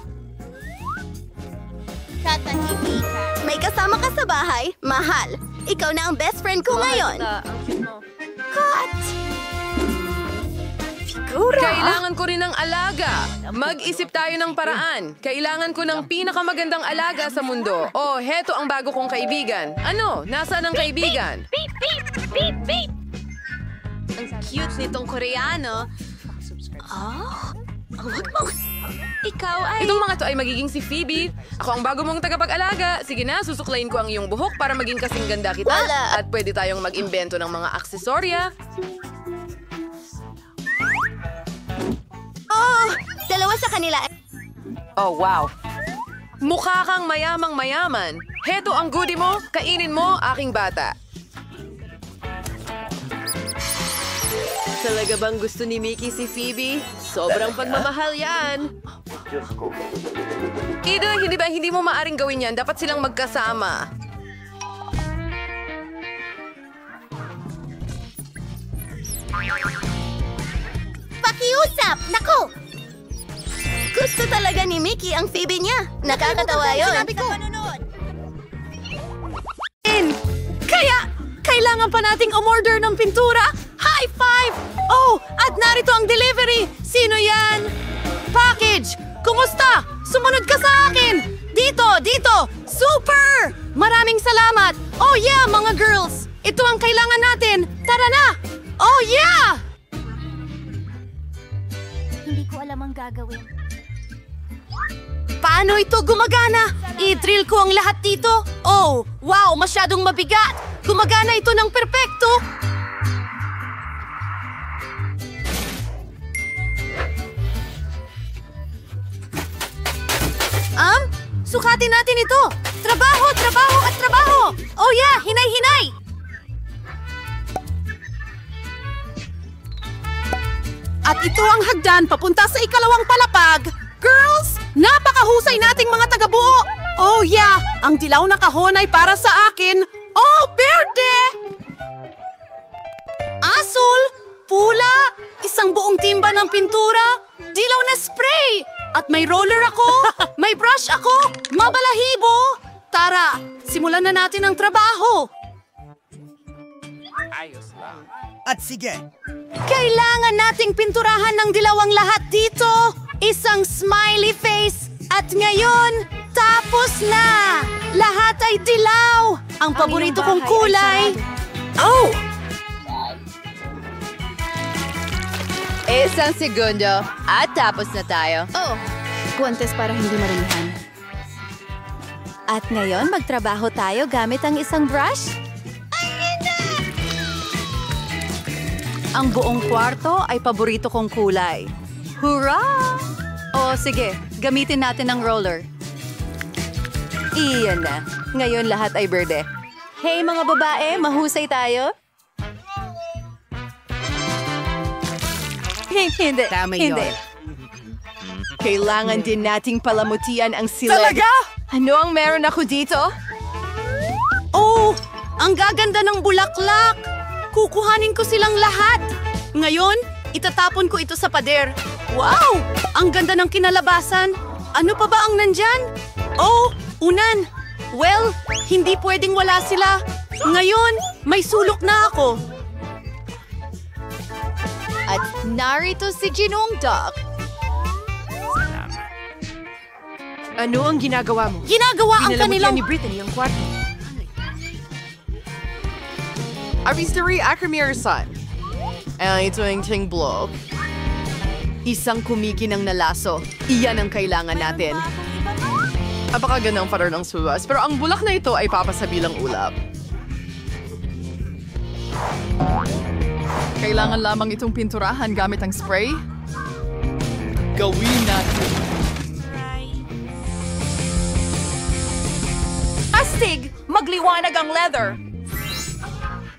May kasama ka sa bahay, mahal. Ikaw na ang best friend ko ngayon. Cut! Figura! Kailangan ko rin ng alaga. Mag-isip tayo ng paraan. Kailangan ko ng pinakamagandang alaga sa mundo. Oh, heto ang bago kong kaibigan. Ano? Nasaan ang kaibigan? Beep, beep, beep, beep. Ang cute nitong Koreano. Huwag mo! Ikaw ay... Itong mga to ay magiging si Phoebe. Ako ang bago mong tagapag-alaga. Sige na, susuklayin ko ang iyong buhok para maging kasing ganda kita. Wala. At pwede tayong mag-imbento ng mga aksesorya. Oh! Dalawa sa kanila. Oh, wow. Mukha kang mayamang mayaman. Heto ang goodie mo, kainin mo, aking bata. Talaga bang gusto ni Mickey si Phoebe? Sobrang pagmamahal yan. Ida, hindi mo maaring gawin yan. Dapat silang magkasama. Pakiusap! Nako! Gusto talaga ni Mickey ang Phoebe niya. Nakakatawa yun. Sinabi ko. Kaya, kailangan pa nating umorder ng pintura. High five! Oh, at narito ang delivery. Sino yan? Package! Kumusta? Sumunod ka sa akin! Dito! Super! Maraming salamat! Oh yeah, mga girls! Ito ang kailangan natin! Tara na! Oh yeah! Hindi ko alam ang gagawin. Paano ito gumagana? I-drill ko ang lahat dito? Oh, wow, masyadong mabigat! Gumagana ito ng perpekto! Sukatin natin ito! Trabaho at trabaho! Oh yeah, hinay! At ito ang hagdan papunta sa ikalawang palapag. Girls, napakahusay nating mga taga-buo. Oh yeah, ang dilaw na kahon ay para sa akin. Oh, berde! Asul, pula, isang buong timba ng pintura, dilaw na spray, at may roller ako, may brush ako, mabalahibo. Tara, simulan na natin ang trabaho. At sige, Kailangan nating pinturahan ng dilaw ang lahat dito. Isang smiley face. At ngayon, tapos na. Lahat ay dilaw. Ang paborito kong kulay. Oh! Isang segundo at tapos na tayo. Oh, guwantes para hindi marumihan. At ngayon, magtrabaho tayo gamit ang isang brush. Ang buong kwarto ay paborito kong kulay. Hurrah! O sige, gamitin natin ang roller. Iyan na. Ngayon lahat ay berde. Hey mga babae, mahusay tayo? Hindi. Tama hindi. yun. Kailangan din nating palamutian ang silid. Talaga? Ano ang meron ako dito? Oh, ang gaganda ng bulaklak! Kukuhanin ko silang lahat. Ngayon, itatapon ko ito sa pader. Wow! Ang ganda ng kinalabasan. Ano pa ba ang nandyan? Oh, unan. Well, hindi pwedeng wala sila. Ngayon, may sulok na ako. At narito si Ginong Duck. Ano ang ginagawa mo? Ginagawa ang kanilang... ni Brittany ang kwarto. Aristary Akramirsan. Ito ang ting blog. Isang kumikinang nalaso. Iyan ang kailangan natin. Napakagandang pattern ng suwas, pero ang bulak na ito ay papasabilang ulap. Kailangan lamang itong pinturahan gamit ang spray. Gawin natin. Astig! Magliwanag ang leather!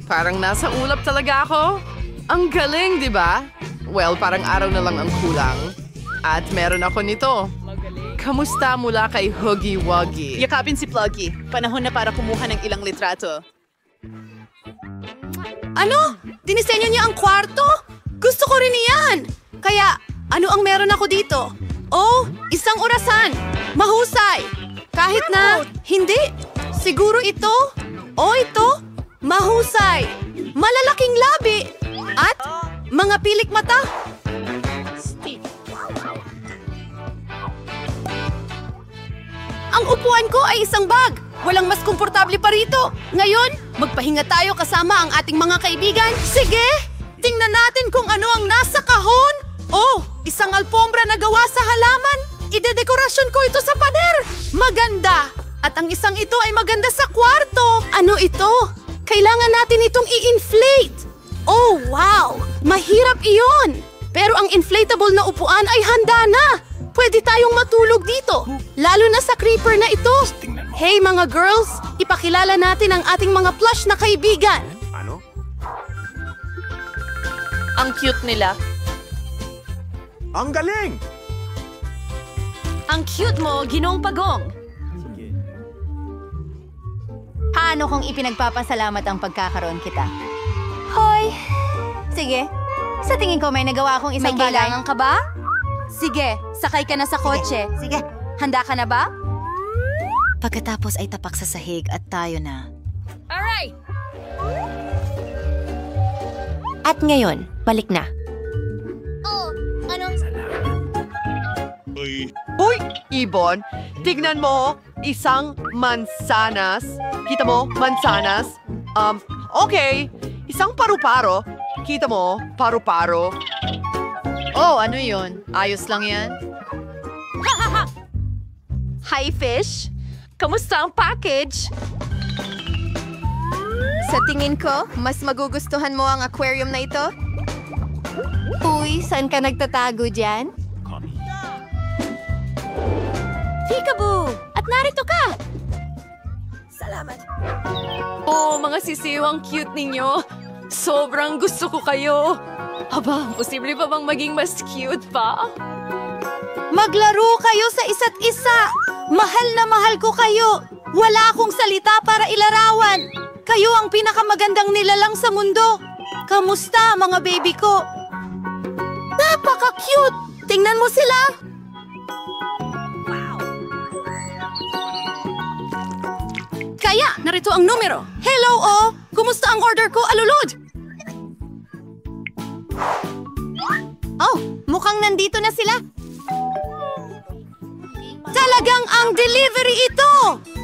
Parang nasa ulap talaga ako. Ang galing, di ba? Well, parang araw na lang ang kulang. At meron ako nito. Kamusta mula kay Huggy Wuggy? Yakapin si Pluggy. Panahon na para kumuha ng ilang litrato. Ano? Dinisenyo niya ang kwarto? Gusto ko rin iyan! Kaya, ano ang meron ako dito? Oh, isang orasan! Mahusay! Kahit na, hindi! Siguro ito? O ito? Mahusay! Malalaking labi! At mga pilik mata! Ang upuan ko ay isang bag! Walang mas komportable pa rito! Ngayon, magpahinga tayo kasama ang ating mga kaibigan. Sige! Tingnan natin kung ano ang nasa kahon! Oh! Isang alpombra na gawa sa halaman! Idedekorasyon ko ito sa pader! Maganda! At ang isang ito ay maganda sa kwarto! Ano ito? Kailangan natin itong i-inflate! Oh, wow! Mahirap iyon! Pero ang inflatable na upuan ay handa na! Pwede tayong matulog dito! Lalo na sa creeper na ito! Hey mga girls! Ipakilala natin ang ating mga plush na kaibigan! Ang cute nila. Ang galing! Ang cute mo, Ginoong Pagong. Paano kung ipinagpapasalamat ang pagkakaroon kita? Hoy! Sige. Sa tingin ko may nagawa akong isang May bagay. kailangan ka ba? Sige, sakay ka na sa kotse. Sige. Handa ka na ba? Pagkatapos ay tapak sa sahig at tayo na. Alright! At ngayon, balik na. Oh, ano? Uy, Ibon, tignan mo, isang mansanas. Kita mo, mansanas? Okay, isang paru-paro. Kita mo, paru-paro. Oh, ano yun? Ayos lang yan. Hi, fish! Kamusta ang package? Sa tingin ko, mas magugustuhan mo ang aquarium na ito? Uy, saan ka nagtatago dyan? Peekaboo! At narito ka! Salamat. Oh, mga sisiwang cute ninyo. Sobrang gusto ko kayo. Aba, posible pa bang maging mas cute pa? Maglaro kayo sa isa't isa! Mahal na mahal ko kayo! Wala akong salita para ilarawan! Kayo ang pinakamagandang nilalang sa mundo! Kamusta, mga baby ko? Napaka-cute! Tingnan mo sila! Kaya, narito ang numero. Hello, oh! Kumusta ang order ko, alulod? Oh, mukhang nandito na sila. Talagang ang delivery ito!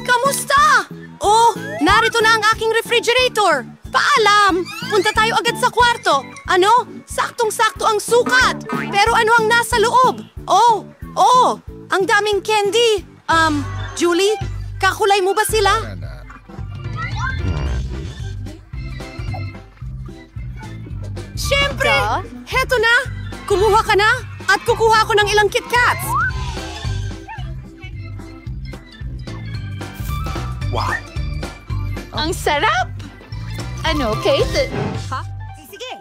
Kamusta? Oh, narito na ang aking refrigerator. Paalam! Punta tayo agad sa kwarto. Ano? Saktong-sakto ang sukat. Pero ano ang nasa loob? Oh, ang daming candy. Julie, kakulay mo ba sila? Siyempre! Heto na! Kumuha ka na at kukuha ko ng ilang KitKats. Wow! Ang sarap! Ano, Kate? Sige.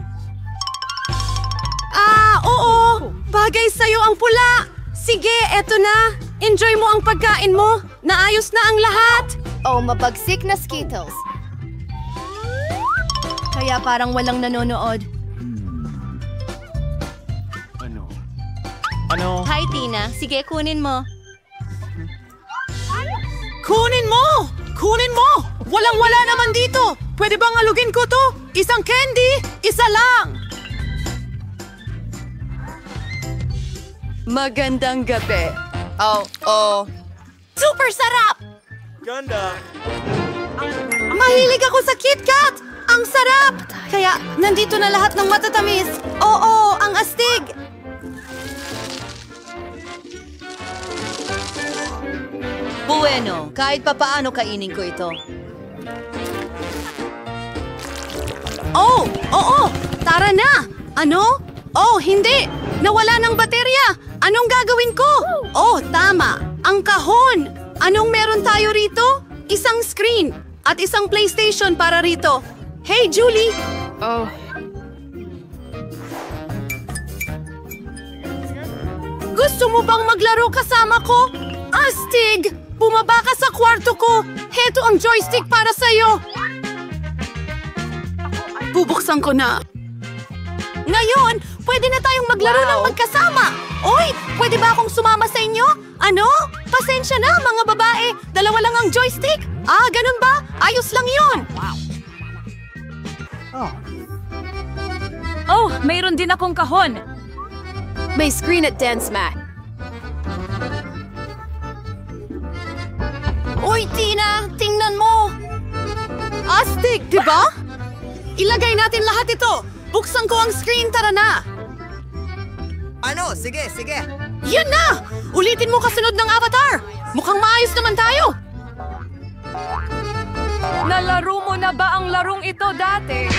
Oo! Bagay sa'yo ang pula! Sige, eto na! Enjoy mo ang pagkain mo! Naayos na ang lahat! Oh, mabagsik na Skittles. Kaya parang walang nanonood. Ano? Hi, Tina. Sige, kunin mo. Kunin mo! Kunin mo! Walang-wala naman dito! Pwede bang alugin ko to? Isang candy? Isa lang! Magandang gabi. Oh. Super sarap! Ganda! Mahilig ako sa KitKat! Ang sarap! Kaya, nandito na lahat ng matatamis. Oo, ang astig! Bueno, kahit papaano kainin ko ito. Oh, oo! Tara na! Ano? Oh, hindi! Nawala ng baterya! Anong gagawin ko? Oh, tama! Ang kahon! Anong meron tayo rito? Isang screen at isang PlayStation para rito. Hey, Julie! Oh, Gusto mo bang maglaro kasama ko? Astig! Bumaba ka sa kwarto ko! Heto ang joystick para sa'yo! Bubuksan ko na. Ngayon, pwede na tayong maglaro ng magkasama. Oy, pwede ba akong sumama sa inyo? Ano? Pasensya na, mga babae. Dalawa lang ang joystick. Ganun ba? Ayos lang yun. Oh, mayroon din akong kahon. may screen at dance mat. Uy, Tina! Tingnan mo! Astig, di ba? Ilagay natin lahat ito! Buksan ko ang screen, tara na! Ano? Sige. Yan na! Ulitin mo kasunod ng avatar! Mukhang maayos naman tayo! Nalaro mo na ba ang larong ito dati?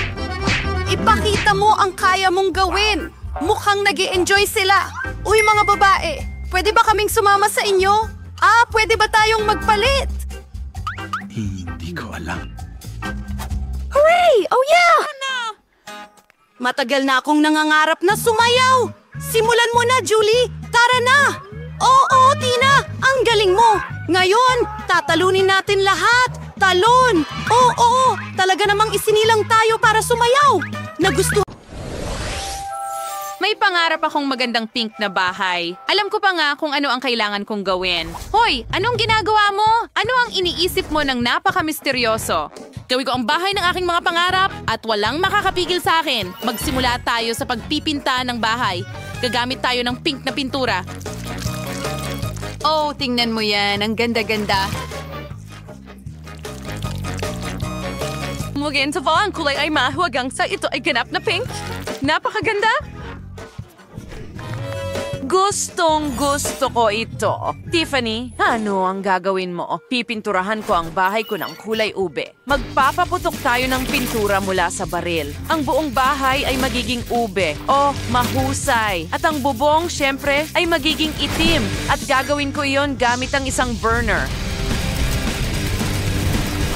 Ipakita mo ang kaya mong gawin! Mukhang nag-i-enjoy sila! Uy, mga babae! Pwede ba kaming sumama sa inyo? Pwede ba tayong magpalit? Hindi ko alam. Hooray! Oh yeah! Matagal na akong nangangarap na sumayaw. Simulan mo na, Julie. Tara na. Oo, Tina. Ang galing mo. Ngayon, tatalunin natin lahat. Talon. Oo. Talaga namang isinilang tayo para sumayaw. Nagustuhan. May pangarap akong magandang pink na bahay. Alam ko pa nga kung ano ang kailangan kong gawin. Hoy, anong ginagawa mo? Ano ang iniisip mo ng napaka-misteryoso? Gawin ko ang bahay ng aking mga pangarap at walang makakapigil sa akin. Magsimula tayo sa pagpipinta ng bahay. Gagamit tayo ng pink na pintura. Oh, tingnan mo yan. Ang ganda-ganda. Mugin sa ang kulay ay mahuwagang sa ito ay ganap na pink. Napakaganda. Gustong-gusto ko ito. Tiffany, ano ang gagawin mo? Pipinturahan ko ang bahay ko ng kulay ube. Magpapaputok tayo ng pintura mula sa baril. Ang buong bahay ay magiging ube. Oh, mahusay. At ang bubong, syempre, ay magiging itim. At gagawin ko iyon gamit ang isang burner.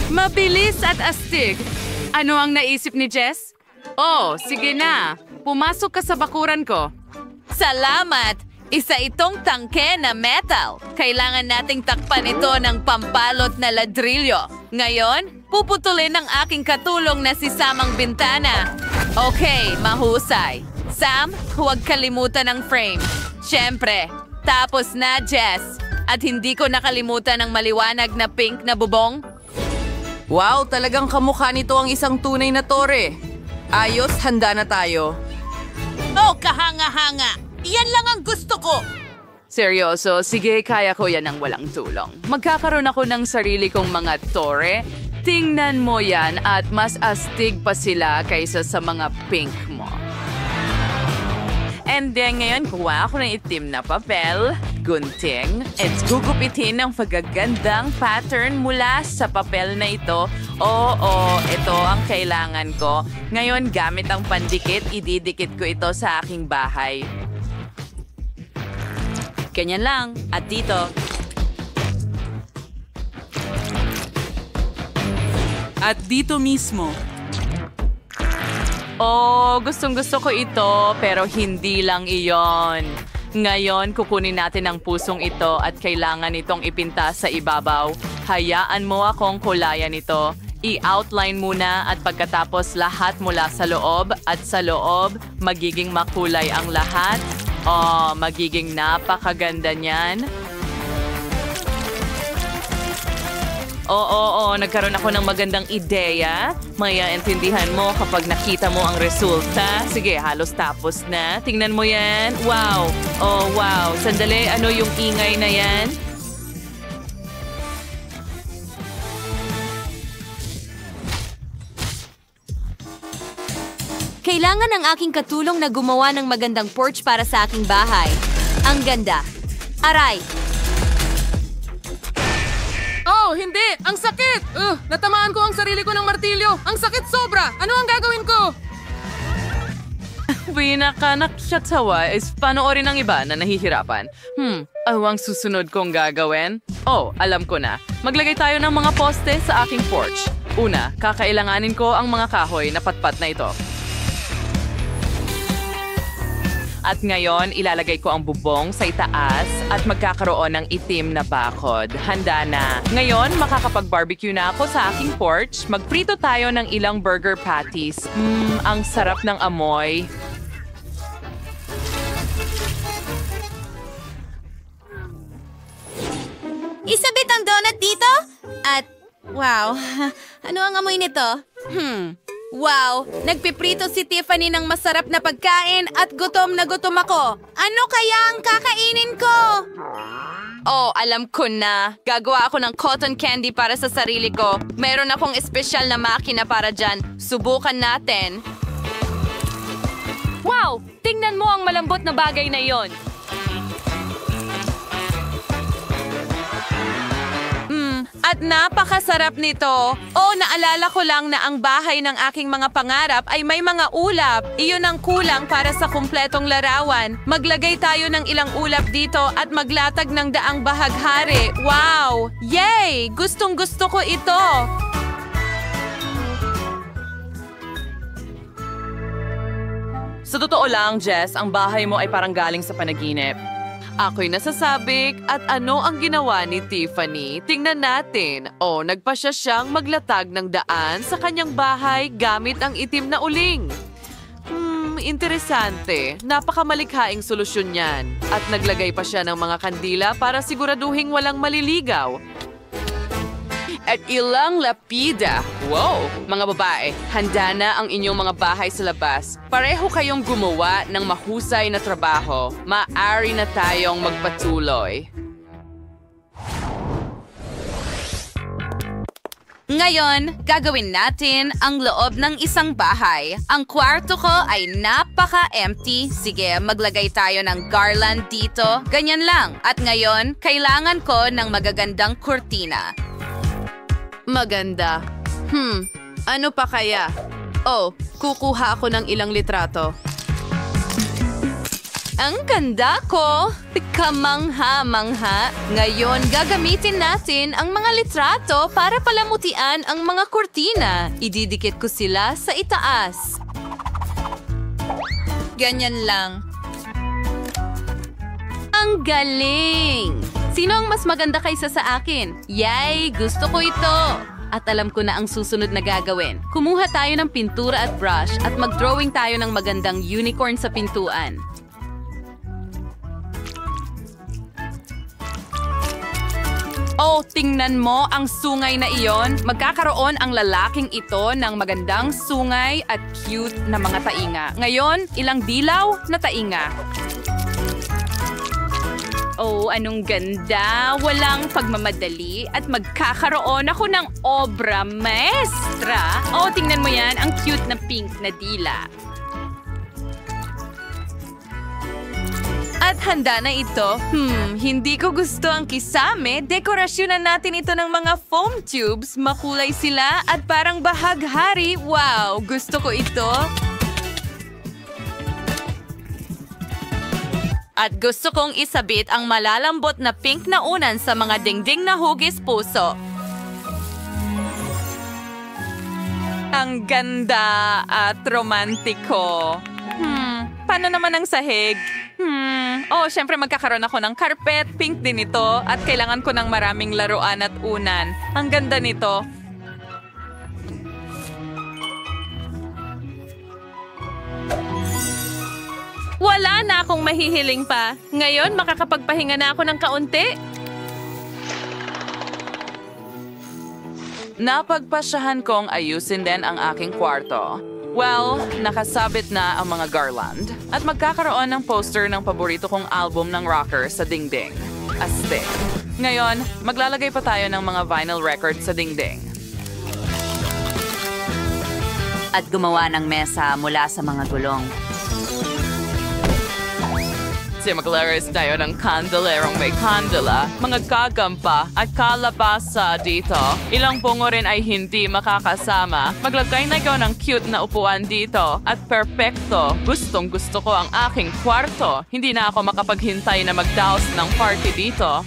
Mabilis at astig. Ano ang naisip ni Jess? Oh, sige na. Pumasok ka sa bakuran ko. Salamat! Isa itong tangke na metal. Kailangan nating takpan ito ng pampalot na ladrilyo. Ngayon, puputulin ang aking katulong na si Sam ang bintana. Okay, mahusay. Sam, huwag kalimutan ang frame. Siyempre, tapos na, Jess. At hindi ko nakalimutan ang maliwanag na pink na bubong. Wow, talagang kamukha nito ang isang tunay na tore. Ayos, handa na tayo. Oh, kahanga-hanga. Yan lang ang gusto ko. Seryoso, sige, kaya ko yan ng walang tulong. Magkakaroon ako ng sarili kong mga tore. Tingnan mo yan at mas astig pa sila kaysa sa mga pink mo. And then ngayon, kuha ako ng itim na papel, gunting, at gugupitin ng pagagandang pattern mula sa papel na ito. Oo, ito ang kailangan ko. Ngayon, gamit ang pandikit, ididikit ko ito sa aking bahay. Ganyan lang. At dito. At dito mismo. Oh, gustong-gusto ko ito, pero hindi lang iyon. Ngayon, kukunin natin ang pusong ito at kailangan itong ipinta sa ibabaw. Hayaan mo akong kulayan ito. I-outline muna at pagkatapos lahat mula sa loob at sa loob, magiging makulay ang lahat. Oh, magiging napakaganda niyan. Oo, nagkaroon ako ng magandang ideya. Maiintindihan mo kapag nakita mo ang resulta. Sige, halos tapos na. Tingnan mo yan. Wow. Oh, wow. Sandali, ano yung ingay na yan? Kailangan ng aking katulong na gumawa ng magandang porch para sa aking bahay. Ang ganda. Aray! Oh, hindi! Ang sakit! Natamaan ko ang sarili ko ng martilyo! Ang sakit sobra! Ano ang gagawin ko? Pinaka-naksyatsawa is panoorin ng iba na nahihirapan. Ano ang susunod kong gagawin? Oh, alam ko na. Maglagay tayo ng mga poste sa aking porch. Una, kakailanganin ko ang mga kahoy na patpat na ito. At ngayon, ilalagay ko ang bubong sa itaas at magkakaroon ng itim na bakod. Handa na. Ngayon, makakapag-barbecue na ako sa aking porch. Magprito tayo ng ilang burger patties. Ang sarap ng amoy. Isabit ang donut dito? At, wow, ano ang amoy nito? Wow, nagpiprito si Tiffany ng masarap na pagkain at gutom na gutom ako. Ano kaya ang kakainin ko? Oh, alam ko na. Gagawa ako ng cotton candy para sa sarili ko. Meron akong espesyal na makina para dyan. Subukan natin. Wow! Tingnan mo ang malambot na bagay na yon. At napakasarap nito. Oh, naalala ko lang na ang bahay ng aking mga pangarap ay may mga ulap. Iyon ang kulang para sa kumpletong larawan. Maglagay tayo ng ilang ulap dito at maglatag ng daang bahaghari. Wow! Yay! Gustong-gusto ko ito. Sa totoo lang, Jess, ang bahay mo ay parang galing sa panaginip. Ako'y nasasabik at ano ang ginawa ni Tiffany? Tingnan natin. Nagpasya siyang maglatag ng daan sa kanyang bahay gamit ang itim na uling. Interesante. Napakamalikhaing solusyon yan. At naglagay pa siya ng mga kandila para siguraduhing walang maliligaw. At ilang lapida. Wow! Mga babae, handa na ang inyong mga bahay sa labas. Pareho kayong gumawa ng mahusay na trabaho. Maaari na tayong magpatuloy. Ngayon, gagawin natin ang loob ng isang bahay. Ang kwarto ko ay napaka-empty. Sige, maglagay tayo ng garland dito. Ganyan lang. At ngayon, kailangan ko ng magagandang kurtina. Maganda. Ano pa kaya? Kukuha ako ng ilang litrato. Ang ganda ko! Kamangha-mangha. Ngayon, gagamitin natin ang mga litrato para palamutian ang mga kurtina. Ididikit ko sila sa itaas. Ganyan lang. Ang galing! Sino ang mas maganda kaysa sa akin? Yay! Gusto ko ito! At alam ko na ang susunod na gagawin. Kumuha tayo ng pintura at brush at mag-drawing tayo ng magandang unicorn sa pintuan. Tingnan mo ang sungay na iyon. Magkakaroon ang lalaking ito ng magandang sungay at cute na mga tainga. Ngayon, ilang dilaw na tainga. Anong ganda! Walang pagmamadali at magkakaroon ako ng obra maestra. Tingnan mo yan, ang cute na pink na dila. At handa na ito. Hindi ko gusto ang kisame. Dekorasyonan natin ito ng mga foam tubes. Makulay sila at parang bahaghari. Wow! Gusto ko ito. At gusto kong isabit ang malalambot na pink na unan sa mga dingding na hugis puso. Ang ganda at romantiko. Paano naman ang sahig? Syempre magkakaroon ako ng carpet, pink din ito, at kailangan ko ng maraming laruan at unan. Ang ganda nito. Wala na akong mahihiling pa. Ngayon, makakapagpahinga na ako ng kaunti. Napagpasyahan kong ayusin din ang aking kwarto. Well, nakasabit na ang mga garland at magkakaroon ng poster ng paborito kong album ng rocker sa dingding. Astig. Ngayon, maglalagay pa tayo ng mga vinyl records sa dingding. At gumawa ng mesa mula sa mga gulong. Maglaris tayo ng kandelerong may kandela, mga gagampa at kalabasa dito. Ilang pungo rin ay hindi makakasama. Maglagay na ikaw ng cute na upuan dito at perpekto. Gustong gusto ko ang aking kwarto. Hindi na ako makapaghintay na magdaos ng party dito.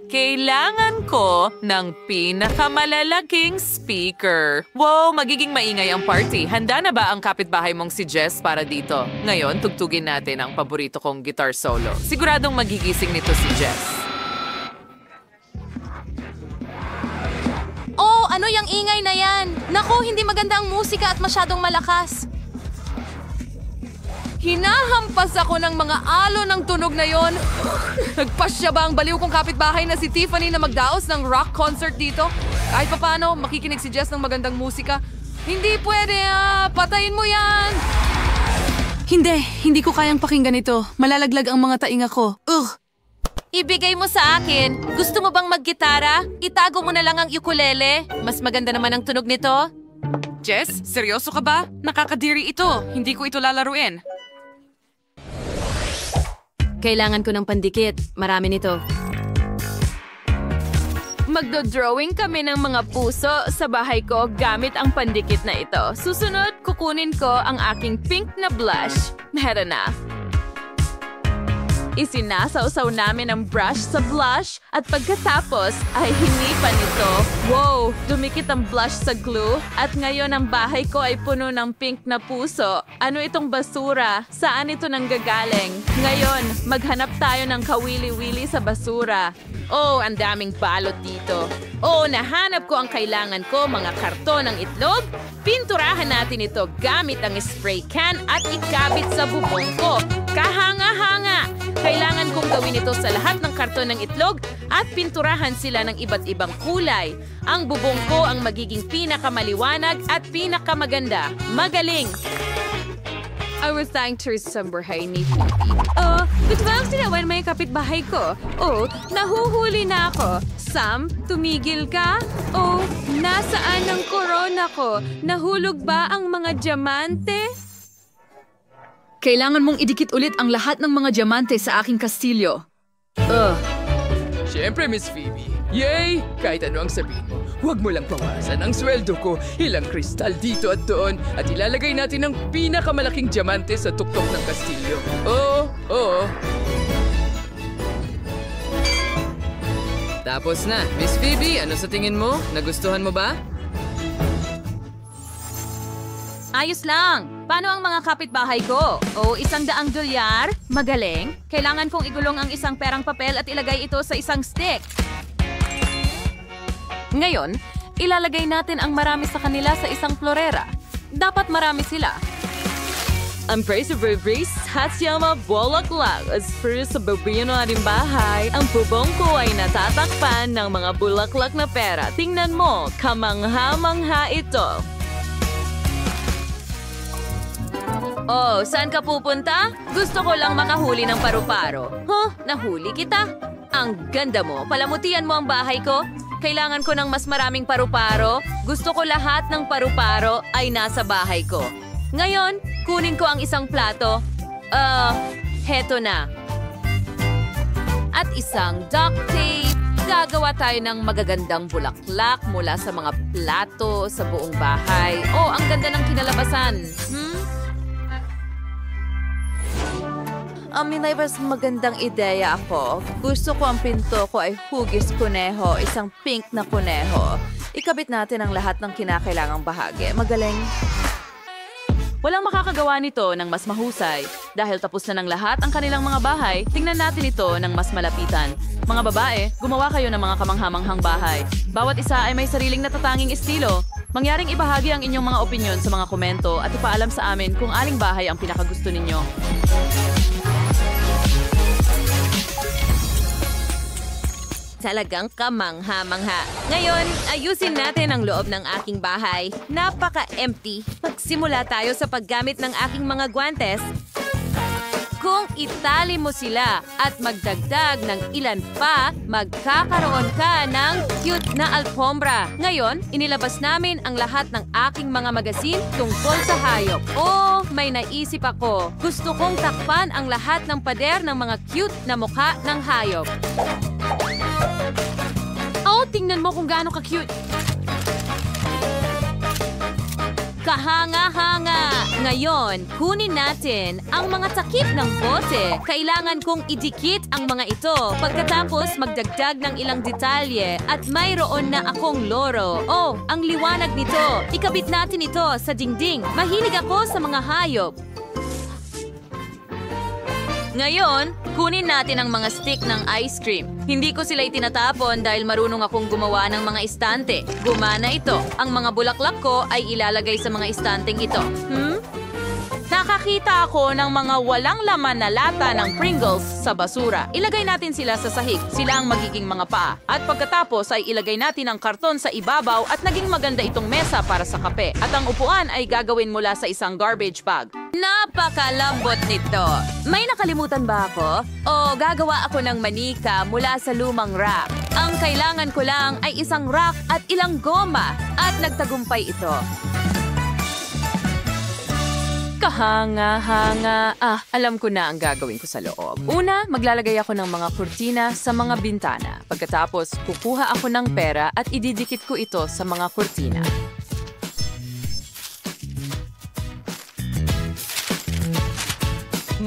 Kailangan ko ng pinakamalalaking speaker. Wow, magiging maingay ang party. Handa na ba ang kapitbahay mong si Jess para dito? Ngayon, tugtugin natin ang paborito kong guitar solo. Siguradong magigising nito si Jess. Ano yung ingay na yan? Naku, hindi maganda ang musika at masyadong malakas. Hinahampas ako ng mga alo ng tunog na yon. Nagpasya ba ang baliw kong kapitbahay na si Tiffany na magdaos ng rock concert dito? Kahit paano, makikinig si Jess ng magandang musika. Hindi pwede, patayin mo yan! Hindi ko kayang pakinggan ito. Malalaglag ang mga tainga ko. Ibigay mo sa akin. Gusto mo bang maggitara? Itago mo na lang ang ukulele. Mas maganda naman ang tunog nito. Jess, seryoso ka ba? Nakakadiri ito. Hindi ko ito lalaruin. Kailangan ko ng pandikit. Marami nito. Magdo-drawing kami ng mga puso sa bahay ko gamit ang pandikit na ito. Susunod, kukunin ko ang aking pink na blush. Meron na. Isinasawsaw namin ang brush sa blush at pagkatapos ay hinipan ito. Wow! Dumikit ang blush sa glue at ngayon ang bahay ko ay puno ng pink na puso. Ano itong basura? Saan ito nanggagaling? Ngayon, maghanap tayo ng kawili-wili sa basura. Oh, ang daming balot dito. Oh, nahanap ko ang kailangan ko, mga karton ng itlog. Pinturahan natin ito gamit ang spray can at ikabit sa bubong ko. Kahanga-hanga! Kailangan kong gawin ito sa lahat ng karton ng itlog at pinturahan sila ng iba't ibang kulay. Ang bubong ko ang magiging pinakamaliwanag at pinakamaganda. Magaling! I was trying to sambahay ni Phoebe. Ba't ba ang sinawan may kapitbahay ko? Oh, nahuhuli na ako. Sam, tumigil ka? Oh, nasaan ang korona ko? Nahulog ba ang mga diamante? Kailangan mong idikit ulit ang lahat ng mga diamante sa aking kastilyo. Siyempre, Miss Phoebe. Yay! Kahit ano ang sabihin mo, huwag mo lang bawasan ang sweldo ko. Ilang kristal dito at doon at ilalagay natin ang pinakamalaking diamante sa tuktok ng kastilyo. Oo. Tapos na. Miss Phoebe, ano sa tingin mo? Nagustuhan mo ba? Ayos lang. Paano ang mga kapitbahay ko? O $100 dolyar? Magaling. Kailangan kong igulong ang isang perang papel at ilagay ito sa isang stick. Ngayon, ilalagay natin ang marami sa kanila sa isang florera. Dapat marami sila. Ang praise of Brace, Hasyama, Bulaklak, as first sa babiyan ng ating bahay, ang bubong ko ay natatakpan ng mga bulaklak na pera. Tingnan mo, kamangha-mangha ito. Oh, saan ka pupunta? Gusto ko lang makahuli ng paru-paro. Nahuli kita? Ang ganda mo. Palamutian mo ang bahay ko. Kailangan ko ng mas maraming paru-paro. Gusto ko lahat ng paru-paro ay nasa bahay ko. Ngayon, kunin ko ang isang plato. Heto na. At isang duct tape. Gagawa tayo ng magagandang bulaklak mula sa mga plato sa buong bahay. Oh, ang ganda ng kinalabasan. May magandang ideya ako. Gusto ko ang pinto ko ay hugis kuneho, isang pink na kuneho. Ikabit natin ang lahat ng kinakailangang bahagi. Magaling. Walang makakagawa nito ng mas mahusay. Dahil tapos na ng lahat ang kanilang mga bahay, tingnan natin ito ng mas malapitan. Mga babae, gumawa kayo ng mga kamanghamanghang bahay. Bawat isa ay may sariling natatanging estilo. Mangyaring ibahagi ang inyong mga opinyon sa mga komento at ipaalam sa amin kung aling bahay ang pinakagusto ninyo. Talagang kamangha-mangha. Ngayon, ayusin natin ang loob ng aking bahay. Napaka-empty. Magsimula tayo sa paggamit ng aking mga guantes. Kung itali mo sila at magdagdag ng ilan pa, magkakaroon ka ng cute na alfombra. Ngayon, inilabas namin ang lahat ng aking mga magasin tungkol sa hayop. Oh, may naisip ako. Gusto kong takpan ang lahat ng pader ng mga cute na mukha ng hayop. Oh, tingnan mo kung gaano ka-cute. Kahanga-hanga! Ngayon, kunin natin ang mga takip ng bote. Kailangan kong idikit ang mga ito. Pagkatapos, magdagdag ng ilang detalye at mayroon na akong loro. Oh, ang liwanag nito. Ikabit natin ito sa dingding. Mahilig ako sa mga hayop. Ngayon, kunin natin ang mga stick ng ice cream. Hindi ko sila itinatapon dahil marunong akong gumawa ng mga istante. Gumana ito. Ang mga bulaklak ko ay ilalagay sa mga istanteng ito. Nakakita ako ng mga walang laman na lata ng Pringles sa basura. Ilagay natin sila sa sahig. Sila ang magiging mga paa. At pagkatapos ay ilagay natin ang karton sa ibabaw at naging maganda itong mesa para sa kape. At ang upuan ay gagawin mula sa isang garbage bag. Napakalambot nito. May nakalimutan ba ako? O gagawa ako ng manika mula sa lumang rack. Ang kailangan ko lang ay isang rack at ilang goma. At nagtagumpay ito. Kahanga-hanga. Alam ko na ang gagawin ko sa loob. Una, maglalagay ako ng mga kurtina sa mga bintana. Pagkatapos, kukuha ako ng pera at ididikit ko ito sa mga kurtina.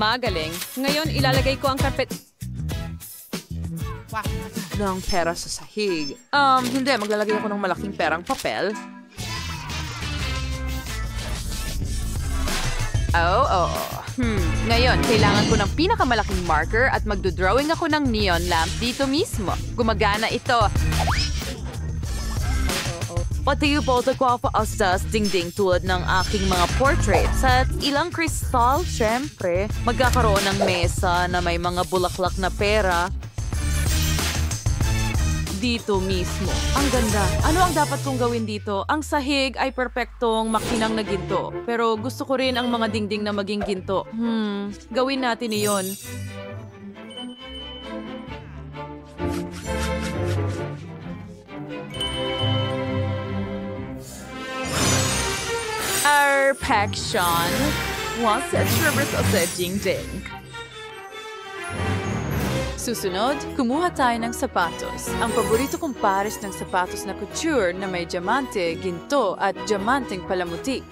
Magaling. Ngayon, ilalagay ko ang carpet ng pera sa sahig. Hindi. Maglalagay ako ng malaking perang papel. Ngayon, kailangan ko ng pinakamalaking marker at magdodrawing ako ng neon lamp dito mismo. Gumagana ito. Pati yung photocopaastas dingding tulad ng aking mga portraits at ilang kristal, syempre. Magkakaroon ng mesa na may mga bulaklak na pera. Dito mismo. Ang ganda. Ano ang dapat kong gawin dito? Ang sahig ay perpektong makinang na ginto. Pero gusto ko rin ang mga dingding na maging ginto. Gawin natin iyon. Perfection. Once at reverse sa dingding. Susunod, kumuha tayo ng sapatos. Ang paborito kong pares ng sapatos na couture na may diamante, ginto at diamanteng palamuti.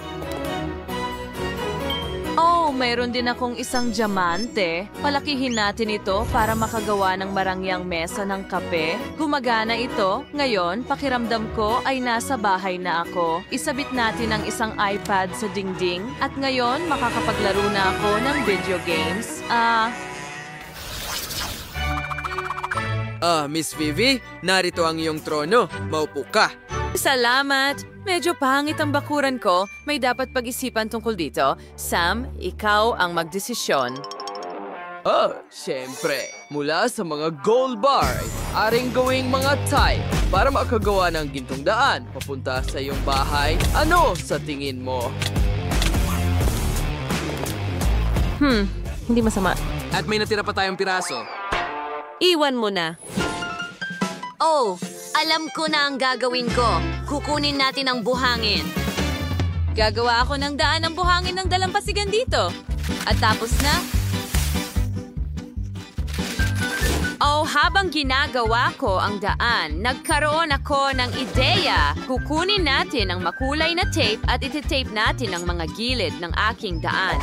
Mayroon din akong isang diamante. Palakihin natin ito para makagawa ng marangyang mesa ng kape. Gumagana ito. Ngayon, pakiramdam ko ay nasa bahay na ako. Isabit natin ang isang iPad sa dingding. At ngayon, makakapaglaro na ako ng video games. Miss Vivi, narito ang iyong trono. Maupo ka. Salamat! Medyo pangit ang bakuran ko. May dapat pag-isipan tungkol dito. Sam, ikaw ang magdesisyon. Siyempre. Mula sa mga gold bar, aring gawing mga tile para makagawa ng gintong daan papunta sa iyong bahay. Ano sa tingin mo? Hindi masama. At may natira pa tayong piraso. Iwan mo na. Alam ko na ang gagawin ko. Kukunin natin ang buhangin. Gagawa ako ng daan ng buhangin ng dalampasigan dito. At tapos na. Habang ginagawa ko ang daan, nagkaroon ako ng ideya. Kukunin natin ang makulay na tape at ititape natin ang mga gilid ng aking daan.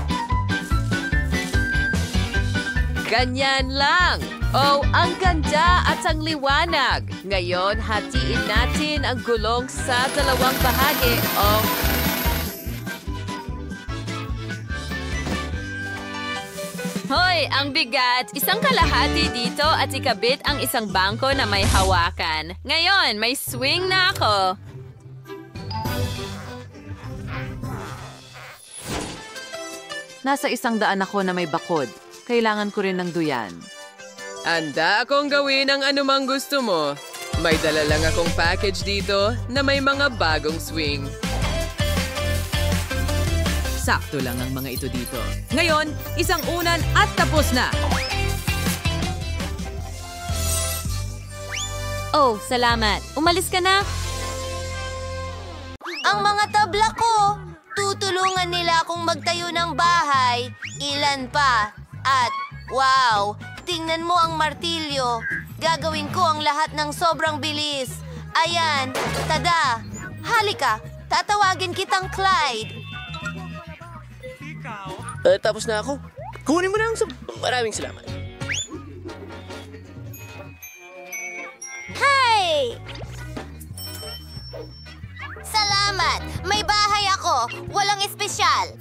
Ganyan lang. Ang ganda at ang liwanag. Ngayon, hatiin natin ang gulong sa dalawang bahagi. Hoy, ang bigat. Isang kalahati dito at ikabit ang isang bangko na may hawakan. Ngayon, may swing na ako. Nasa 100 ako na may bakod. Kailangan ko rin ng duyan. Anda akong gawin ang anumang gusto mo. May dala lang akong package dito na may mga bagong swing. Sakto lang ang mga ito dito. Ngayon, isang unan at tapos na! Salamat. Umalis ka na. Ang mga tabla ko. Tutulungan nila akong magtayo ng bahay. Ilan pa. At, wow! Tingnan mo ang martilyo. Gagawin ko ang lahat ng sobrang bilis. Ayan, tada. Halika, tatawagin kitang Clyde. Tapos na ako. Kunin mo na ang maraming salamat. Hey! Salamat! May bahay ako. Walang espesyal.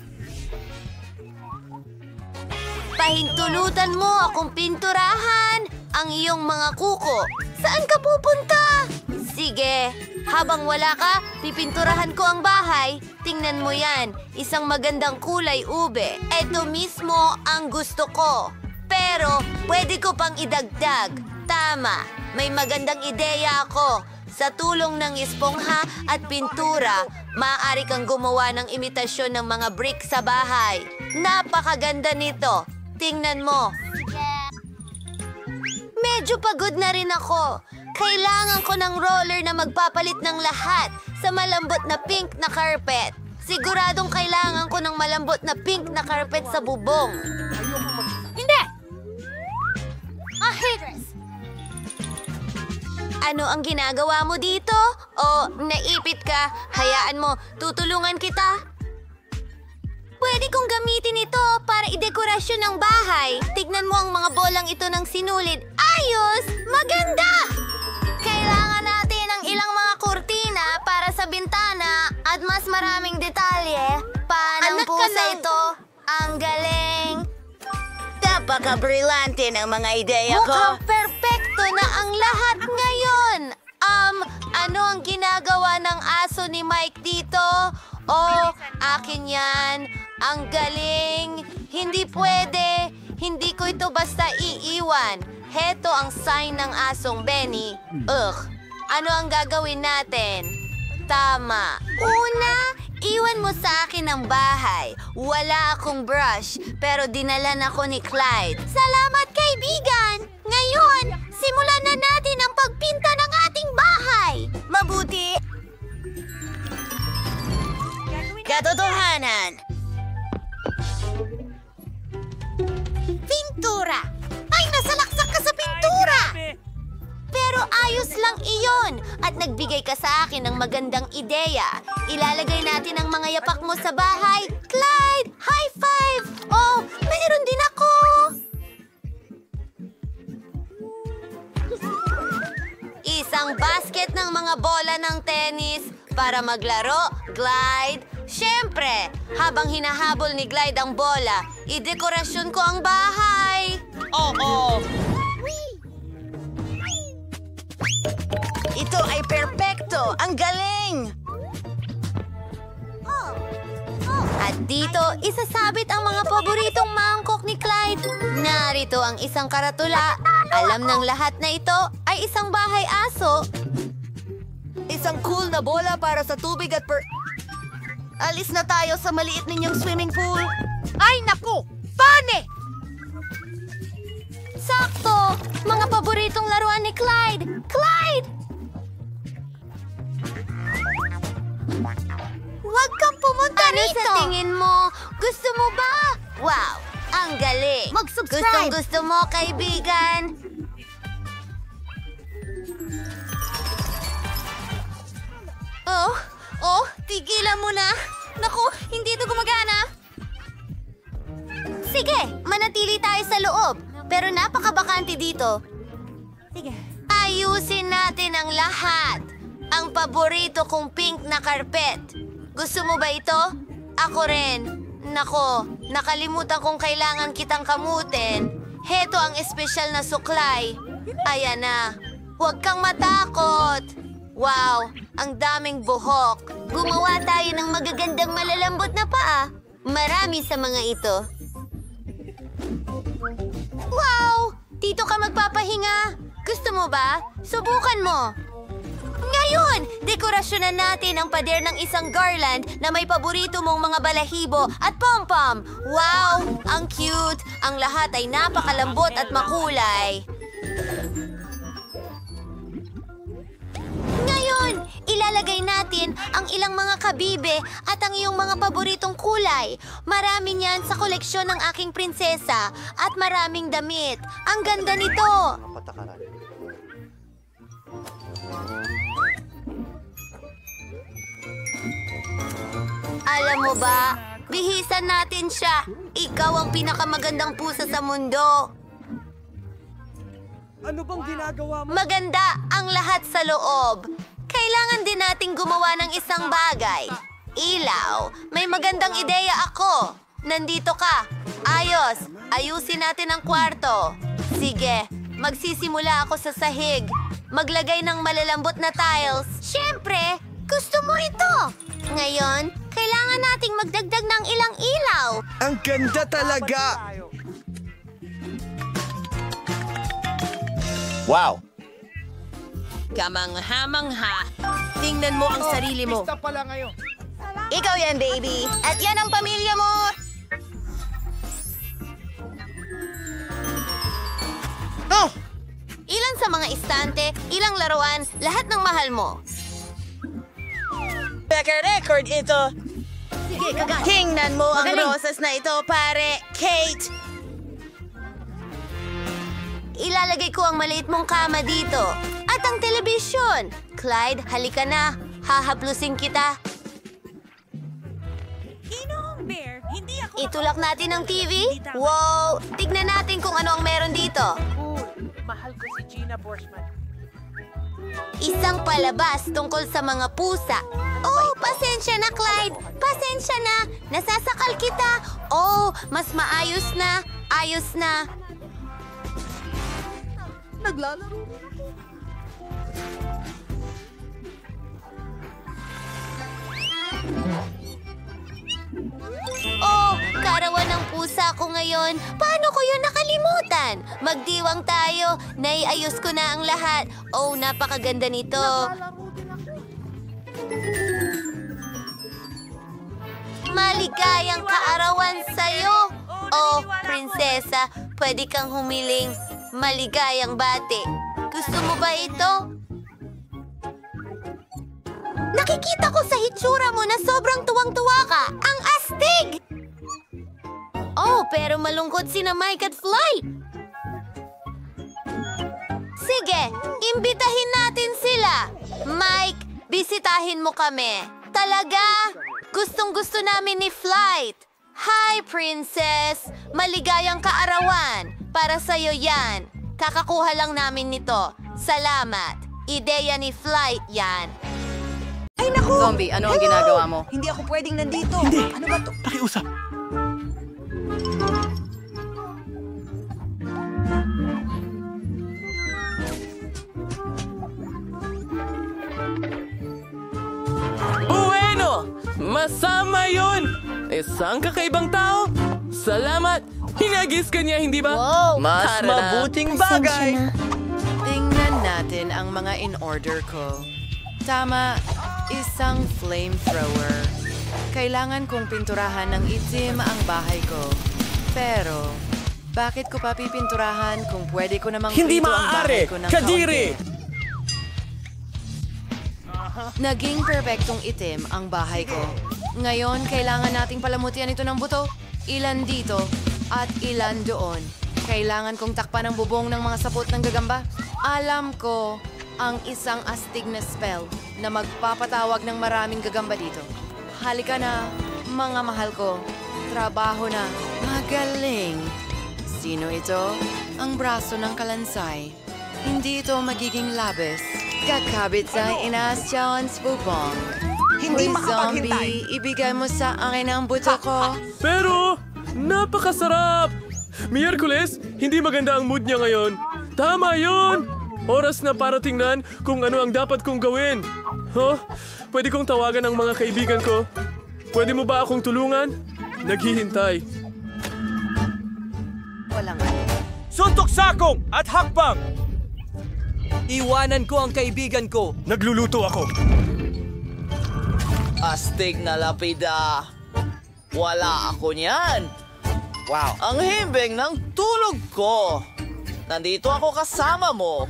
Pahintulutan mo akong pinturahan ang iyong mga kuko. Saan ka pupunta? Sige, habang wala ka, pipinturahan ko ang bahay. Tingnan mo yan, isang magandang kulay ube. Ito mismo ang gusto ko. Pero, pwede ko pang idagdag. Tama, may magandang ideya ako. Sa tulong ng espongha at pintura, maaari kang gumawa ng imitasyon ng mga brick sa bahay. Napakaganda nito. Tingnan mo. Medyo pagod na rin ako. Kailangan ko ng roller na magpapalit ng lahat sa malambot na pink na carpet. Siguradong kailangan ko ng malambot na pink na carpet sa bubong. Hindi! Haters! Ano ang ginagawa mo dito? Naipit ka? Hayaan mo, tutulungan kita? Pwede kong gamitin ito para idekorasyon ng bahay. Tignan mo ang mga bolang ito ng sinulid. Ayos! Maganda! Kailangan natin ng ilang mga kurtina para sa bintana at mas maraming detalye. Paano pusa ito? Ang galing! Napaka-brillante ng mga ideya ko. Mukhang perpekto na ang lahat ngayon. Ano ang ginagawa ng aso ni Mike dito? Oh, akin yan. Ang galing. Hindi pwede. Hindi ko ito basta iiwan. Heto ang sign ng asong Benny. Ano ang gagawin natin? Tama. Una, iwan mo sa akin ang bahay. Wala akong brush, pero dinalan ako ni Clyde. Salamat, kaibigan! Ngayon, simulan na natin ang pagpinta ng ating bahay. Mabuti. Katotohanan. Pintura! Ay, nasalaksak ka sa pintura! Pero ayos lang iyon at nagbigay ka sa akin ng magandang ideya. Ilalagay natin ang mga yapak mo sa bahay. Clyde, high five! Oh, mayroon din ako! Isang basket ng mga bola ng tennis para maglaro, Clyde. Siyempre, habang hinahabol ni Clyde ang bola, idekorasyon ko ang bahay. Oo. Ito ay perpekto! Ang galing! At dito, isasabit ang mga paboritong mangkok ni Clyde. Narito ang isang karatula. Alam ng lahat na ito ay isang bahay aso. Isang cool na bola para sa tubig at Alis na tayo sa maliit ninyong swimming pool. Ay, naku! Pane! Sakto! Mga paboritong laruan ni Clyde! Clyde! Huwag kang pumunta rito! Ano sa tingin mo? Gusto mo ba? Wow! Ang galing! Mag-subscribe! Gustong-gusto mo, kaibigan! Tigilan mo na! Naku, hindi ito gumagana! Sige, manatili tayo sa loob. Pero napakabakante dito. Sige. Ayusin natin ang lahat. Ang paborito kong pink na karpet. Gusto mo ba ito? Ako rin. Nako, nakalimutan kong kailangan kitang kamutin. Heto ang espesyal na suklay. Ayan na. Huwag kang matakot. Wow, ang daming buhok. Gumawa tayo ng magagandang malalambot na paa. Marami sa mga ito. Wow! Dito ka magpapahinga. Gusto mo ba? Subukan mo. Ngayon, dekorasyonan natin ang pader ng isang garland na may paborito mong mga balahibo at pom-pom. Wow! Ang cute! Ang lahat ay napakalambot at makulay. Ngayon, ilalagay natin ang ilang mga kabibe at ang iyong mga paboritong kulay. Marami niyan sa koleksyon ng aking prinsesa at maraming damit. Ang ganda nito! Alam mo ba, bihisan natin siya. Ikaw ang pinakamagandang pusa sa mundo. Ano bang ginagawa mo? Maganda ang lahat sa loob. Kailangan din nating gumawa ng isang bagay. Ilaw, may magandang ideya ako. Nandito ka. Ayos, ayusin natin ang kwarto. Sige, magsisimula ako sa sahig. Maglagay ng malalambot na tiles. Siyempre, gusto mo ito. Ngayon, kailangan nating magdagdag ng ilang ilaw. Ang ganda talaga! Wow! Kamangha-mangha. Tingnan mo ang sarili mo. Pala ngayon. Ikaw yan, baby. At yan ang pamilya mo. Oh! Ilan sa mga istante, ilang laruan, lahat ng mahal mo. Record ito. Sige, kagat. Tingnan mo ang Magaling. rosas na ito, pare. Kate! Ilalagay ko ang maliit mong kama dito. At ang telebisyon. Clyde, halika na. Hahaplusin kita. Ginoong Bear, hindi ako Itulak natin ang TV? Wow! Tignan natin kung ano ang meron dito. Mahal ko si Gina Borschman. Isang palabas tungkol sa mga pusa. Oh, pasensya na, Clyde. Pasensya na. Nasasakal kita. Oh, mas maayos na. Ayos na. Naglalaro. Oh, karawan ng pusa ko ngayon. Paano ko yun nakalimutan? Magdiwang tayo. Naiayos ko na ang lahat. Oh, napakaganda nito. Maligayang kaarawan sa'yo. Oh, prinsesa, pwede kang humiling. Maligayang bati. Gusto mo ba ito? Nakikita ko sa hitsura mo na sobrang tuwang-tuwa ka. Ang astig! Oh, pero malungkot sina Mike at Fly. Sige, imbitahin natin sila. Mike, bisitahin mo kami. Talaga? Gustong-gusto namin ni Flight. Hi, Princess! Maligayang kaarawan. Para sa'yo yan. Kakakuha lang namin nito. Salamat. Ideya ni Flight yan. Ay, naku! Zombie, ano ang ginagawa mo? Hindi ako pwedeng nandito. Hindi. Ano ba to? Pakiusap. Bueno! Masama yun! Isang kakaibang tao? Salamat! Hinagis ka niya, hindi ba? Wow! Mas Tara na. mabuting bagay! Tingnan natin ang mga in-order ko. Tama, isang flamethrower. Kailangan kong pinturahan ng itim ang bahay ko. Pero, bakit ko pa pipinturahan kung pwede ko namang Hindi prito ang bahay maaari! ko ng Kadiri! kaunti? Naging perpektong itim ang bahay ko. Ngayon, kailangan nating palamutian ito ng buto. Ilan dito at ilan doon. Kailangan kong takpan ang bubong ng mga sapot ng gagamba. Alam ko ang isang astig na spell na magpapatawag ng maraming gagamba dito. Halika na, mga mahal ko. Trabaho na. Magaling. Sino ito? Ang braso ng kalansay. Hindi ito magiging labis. Kakabit sa inaas Jones bubong. Hindi Hoy, makapaghintay. zombie, ibigay mo sa akin ang buto ko. Pero, napakasarap! Miyerkules, hindi maganda ang mood niya ngayon. Tama yon! Oras na para tingnan kung ano ang dapat kong gawin. Huh? Pwede kong tawagan ang mga kaibigan ko. Pwede mo ba akong tulungan? Naghihintay. Walang Suntok sakong at hakbang! Iwanan ko ang kaibigan ko. Nagluluto ako. Astig na lapida. Wala ako niyan. Wow. Ang himbing ng tulog ko. Nandito ako kasama mo.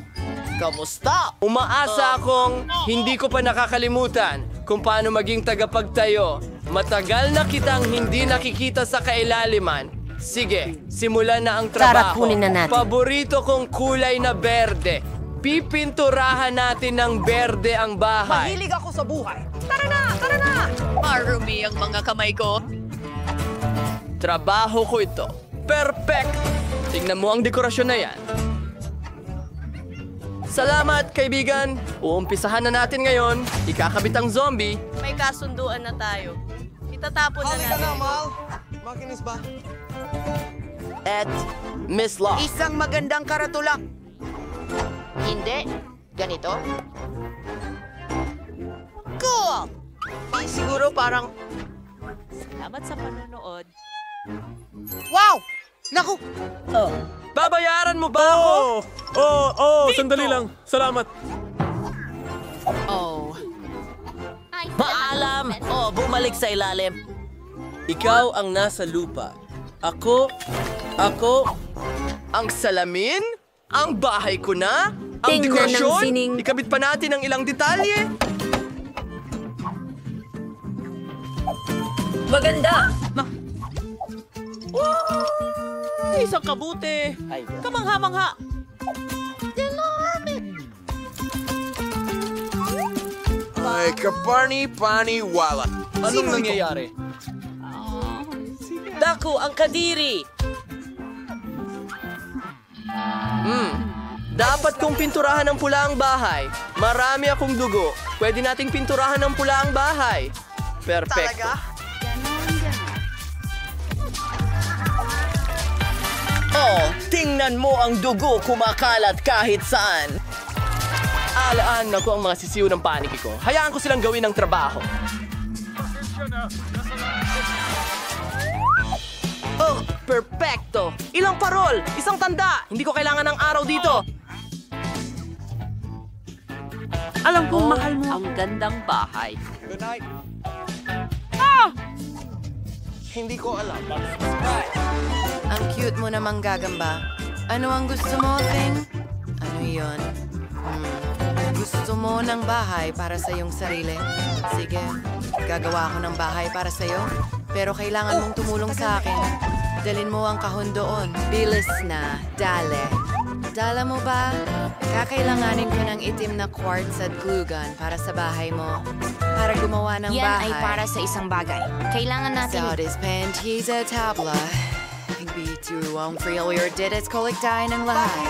Kamusta? Umaasa akong hindi ko pa nakakalimutan kung paano maging tagapagtayo. Matagal na kitang hindi nakikita sa kailaliman. Sige, simulan na ang trabaho. Kunin na natin. Paborito kong kulay na berde. Pipinturahan natin ng berde ang bahay. Mahilig ako sa buhay. Tara na! Tara na! Marumi ang mga kamay ko. Trabaho ko ito. Perfect! Tingnan mo ang dekorasyon na yan. Salamat, kaibigan. Uumpisahan na natin ngayon. Ikakabit ang zombie. May kasunduan na tayo. Itatapon na natin. Mal. Makinis ba? At Miss Law. Isang magandang karatula. Hindi. Ganito? Cool! Siguro parang... Salamat sa panonood. Wow! Naku! Babayaran mo ba ako? Sandali lang. Salamat. Oh. Paalam! Bumalik sa ilalim. Ikaw ang nasa lupa. Ako, ang salamin? Ang bahay ko na? Ang Tingnan ng dekorasyon? sining. Ikabit pa natin ang ilang detalye? Maganda! Isang kabuti. Kamangha-mangha! Ay, kapani-pani-wala. Anong nangyayari? Naku, ang kadiri! Dapat kong pinturahan ng pula ang bahay. Marami akong dugo. Pwede nating pinturahan ng pula ang bahay. Perfecto. Oh, tingnan mo ang dugo kumakalat kahit saan. Alaan na ko ang mga sisiw ng paniki ko. Hayaan ko silang gawin ng trabaho. Oh, perfecto! Ilang parol! Isang tanda! Hindi ko kailangan ng araw dito! Alam kong mahal mo. Ang gandang bahay. Good night. Hindi ko alam. Ang cute mo namang gagamba. Ano ang gusto mo, Thing? Ano yon? Gusto mo ng bahay para sa iyong sarili? Sige, gagawa ako ng bahay para sa iyo. Pero kailangan mong tumulong sa akin. Dalin mo ang kahon doon. Bilis na, dale. Dala mo ba? Kakailanganin ko ng itim na quartz at glue gun para sa bahay mo. Para gumawa ng Yan bahay. ay para sa isang bagay. Kailangan natin... Saudis panties at tabla. Bito ang failure did it kolektahin ng lahat.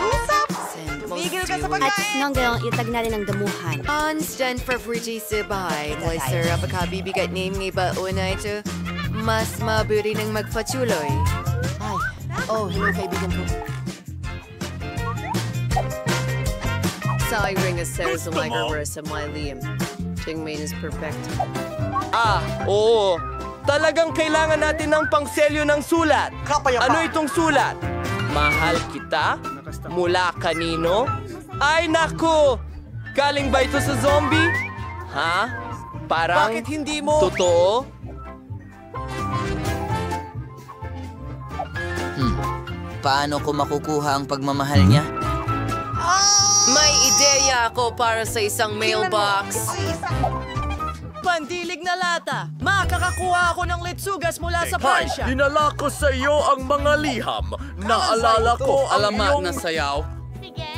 Migil ka sa pagkain! At nang gano'n, itag natin ang damuhan. Constant for fruity sa bahay. Moy sir, apakabibigat name ng iba una ito. Mas mabuti ng magpatuloy. Ay, oh, hello kaibigan ko. Sa ring a series of microverse of my Liam. Tingmain is perfect. Oo. Talagang kailangan natin ng pangselyo ng sulat. Ano itong sulat? Mahal kita? Mula kanino? Ay naku! Galing ba ito sa zombie? Ha? Parang... Bakit hindi mo? Totoo? Paano ko makukuha ang pagmamahal niya? May ideya ako para sa isang mailbox. Pandilig na lata! Makakakuha ako ng litsugas mula sa Pransya! Dinala ko sa iyo ang mga liham. Naalala ko ang Alamat iyong... na sayaw.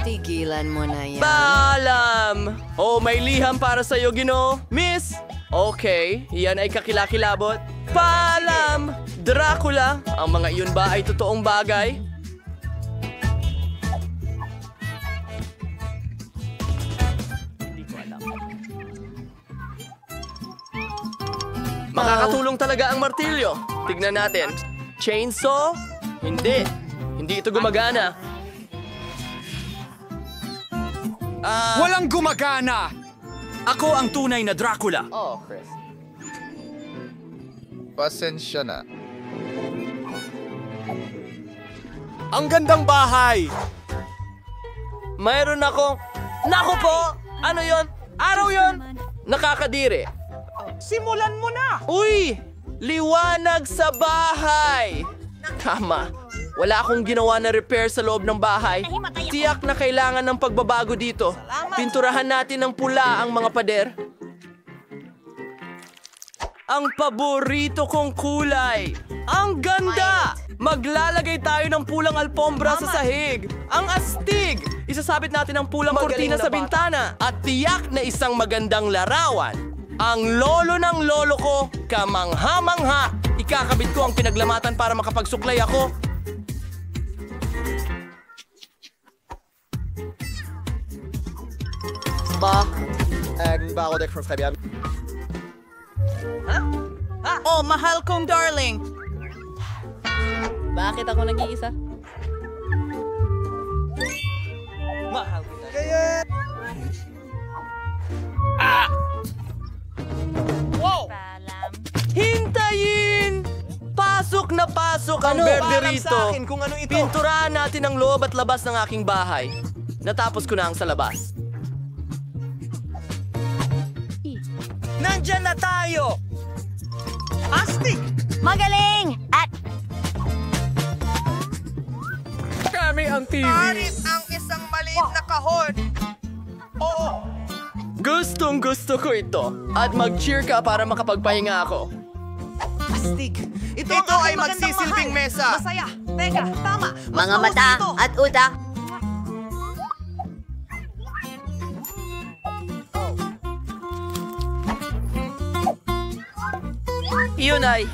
Tigilan mo na yan. Paalam! Oh, may liham para sa iyo, Ginoo. Miss! Okay, yan ay kakilakilabot. Paalam! Dracula! Ang mga iyon ba ay totoong bagay? Makakatulong talaga ang martilyo. Tignan natin. Chainsaw? Hindi. Hindi ito gumagana. Walang gumagana! Ako ang tunay na Dracula. Oh, Chris. Pasensya na. Ang gandang bahay! Mayroon akong... Naku po! Ano yon? Araw yon? Nakakadiri. Simulan mo na! Uy! Liwanag sa bahay! Tama. Wala akong ginawa na repair sa loob ng bahay. Tiyak na kailangan ng pagbabago dito. Pinturahan natin ng pula ang mga pader. Ang paborito kong kulay! Ang ganda! Maglalagay tayo ng pulang alpombra sa sahig. Ang astig! Isasabit natin ang pulang kortina sa bintana. At tiyak na isang magandang larawan. Ang lolo ng lolo ko, kamangha-mangha. Ikakabit ko ang pinaglamatan para makapagsuklay ako. Bago dek from Fabian. Oh, mahal kong darling! Bakit ako nag-iisa? Mahal ko tayo. Wow! Hintayin! Pasok na pasok ang berde rito. Kung ano ito. Pinturahan natin ang loob at labas ng aking bahay. Natapos ko na ang sa labas. Nandyan na tayo! Astig! Magaling! At Kami ang TV. Ang isang maliit na kahon. Oo. Gustong gusto ko ito. At mag-cheer ka para makapagpahinga ako. Astig! Ito ay magsisilbing mesa. Masaya! Teka, tama! Mga mata at utak. Iyon ay...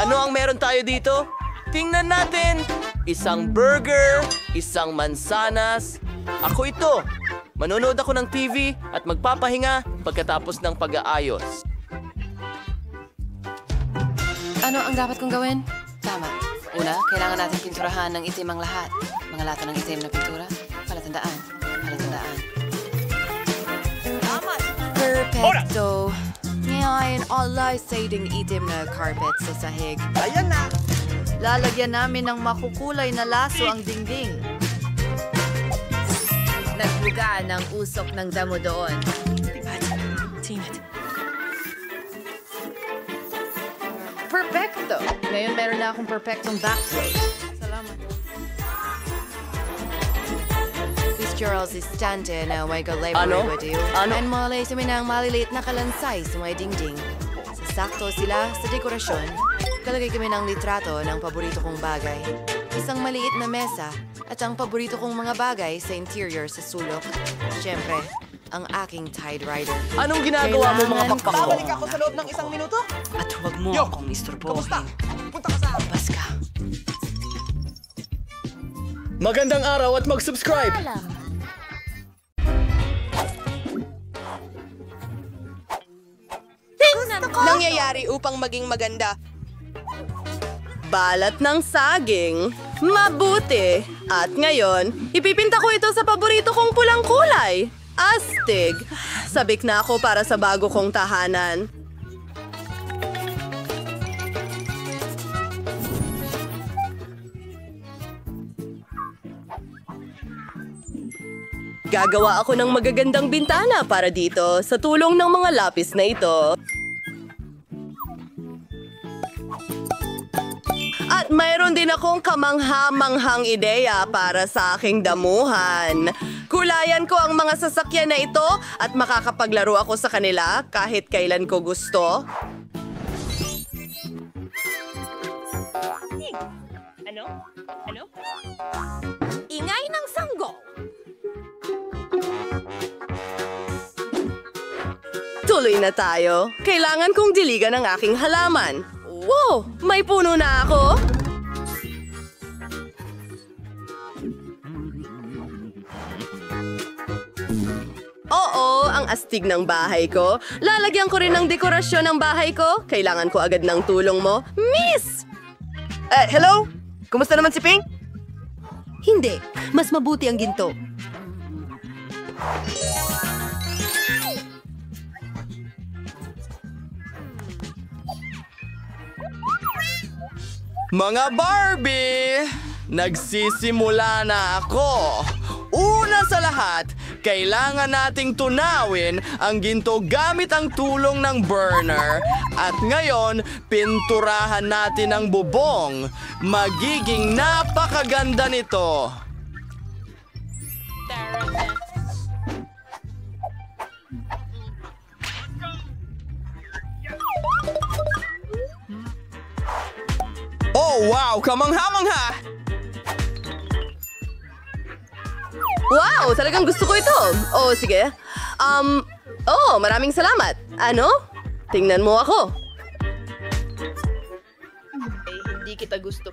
Ano ang meron tayo dito? Tingnan natin. Isang burger, isang mansanas. Ako ito. Manonood ako ng TV at magpapahinga pagkatapos ng pag-aayos. Ano ang dapat kong gawin? Tama. Una, kailangan natin pinturahan ng itim ang lahat. Mga lata ng itim na pintura. Palatandaan. Palatandaan. Perfecto. Ngayon, alay sa iting itim na carpet sa sahig. Ayan na! Lalagyan namin ng makukulay na laso ang dingding. Nagbuga ng usok ng damo doon. Perfecto! Ngayon meron na akong perfectong backflip. Salamat. This Charles is standing na may galay with you. And malay sa minang maliliit na kalansay sa may dingding. Sasakto sila sa dekorasyon. Kalagay kami ng litrato ng paborito kong bagay. Isang maliit na mesa at ang paborito kong mga bagay sa interior sa sulok. Siyempre, ang aking Tide Rider. Anong ginagawa mo mga pakpak ko? Babalik ako sa loob ng 1 minuto. At huwag mo akong isturbohin. Kamusta? Punta ka sa akin. Labas ka. Magandang araw at mag-subscribe! Nangyayari upang maging maganda. Balat ng saging. Mabuti. At ngayon, ipipinta ko ito sa paborito kong pulang kulay. Astig. Sabik na ako para sa bago kong tahanan. Gagawa ako ng magagandang bintana para dito sa tulong ng mga lapis na ito. At mayroon din akong kamangha-manghang ideya para sa aking damuhan. Kulayan ko ang mga sasakyan na ito at makakapaglaro ako sa kanila kahit kailan ko gusto. Ano? Ingay ng sanggol. Tuloy na tayo. Kailangan kong diligan ang aking halaman. Wow! May puno na ako! Oo, ang astig ng bahay ko. Lalagyan ko rin ng dekorasyon ng bahay ko. Kailangan ko agad ng tulong mo. Miss! Hello? Kumusta naman si Pink? Hindi. Mas mabuti ang ginto. Mga Barbie! Nagsisimula na ako! Una sa lahat, kailangan nating tunawin ang ginto gamit ang tulong ng burner. At ngayon, pinturahan natin ang bubong. Magiging napakaganda nito. Oh, wow! Kamangha-mangha! Wow! Talagang gusto ko ito. Oh, sige. Maraming salamat. Ano? Tingnan mo ako. Hindi kita gusto.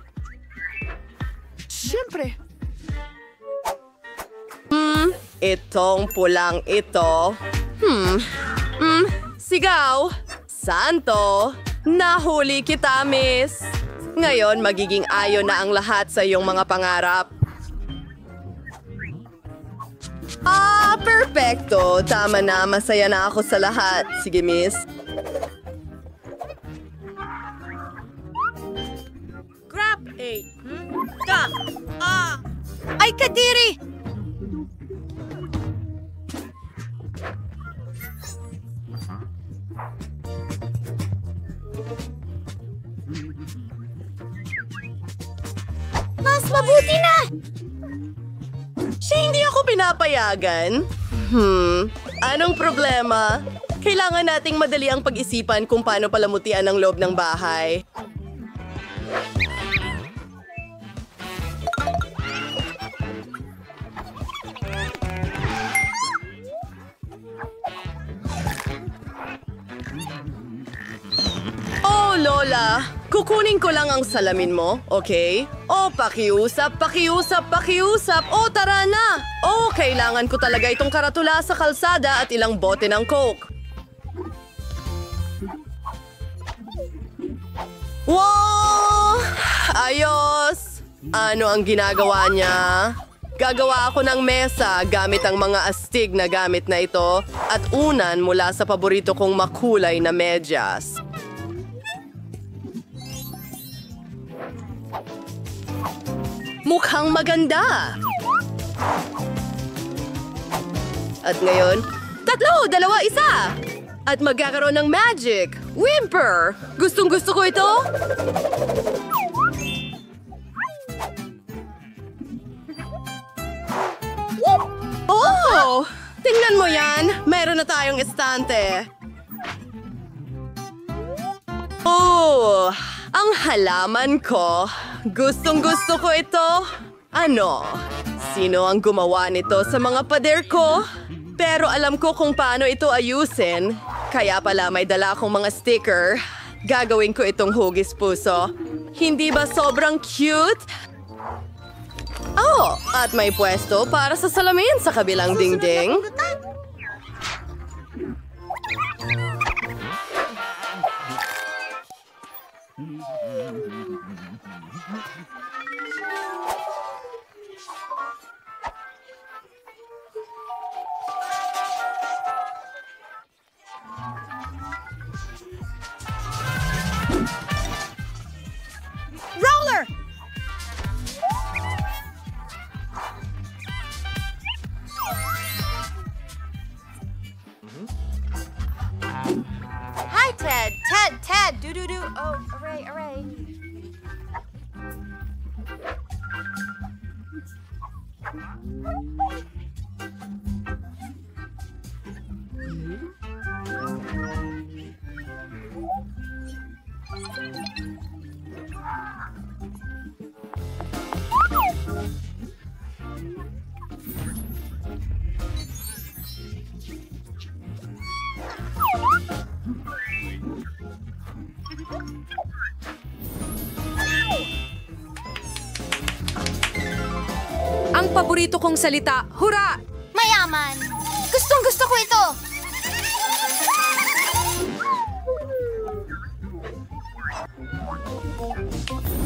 Siyempre. Itong pulang ito. Sigaw. Santo. Nahuli kita, miss. Ngayon, magiging ayon na ang lahat sa iyong mga pangarap. Perfecto. Tama na. Masaya na ako sa lahat. Sige, miss. Crap! Ay, Kadiri! Mas mabuti na! Siya hindi ako pinapayagan. Anong problema? Kailangan nating madali ang pag-isipan kung paano palamutian ang loob ng bahay. Oh, Lola! Kukunin ko lang ang salamin mo, okay? O, pakiusap. O, tara na! O, kailangan ko talaga itong karatula sa kalsada at ilang bote ng Coke. Wow! Ayos! Ano ang ginagawa niya? Gagawa ako ng mesa gamit ang mga astig na gamit na ito at unan mula sa paborito kong makulay na medyas. Mukhang maganda! At ngayon, 3, 2, 1! At magkakaroon ng magic! Whimper! Gustong-gusto ko ito! Oh! Tingnan mo yan! Meron na tayong estante! Oh! Ang halaman ko! Gustong-gusto ko ito! Ano? Sino ang gumawa nito sa mga pader ko? Pero alam ko kung paano ito ayusin. Kaya pala may dala akong mga sticker. Gagawin ko itong hugis puso. Hindi ba sobrang cute? Oh, at may pwesto para sa salamin sa kabilang dingding. Roller! Hi, Ted! Ted! Do. Oh, array. Ang paborito kong salita, hura! Mayaman! Gustong-gusto ko ito!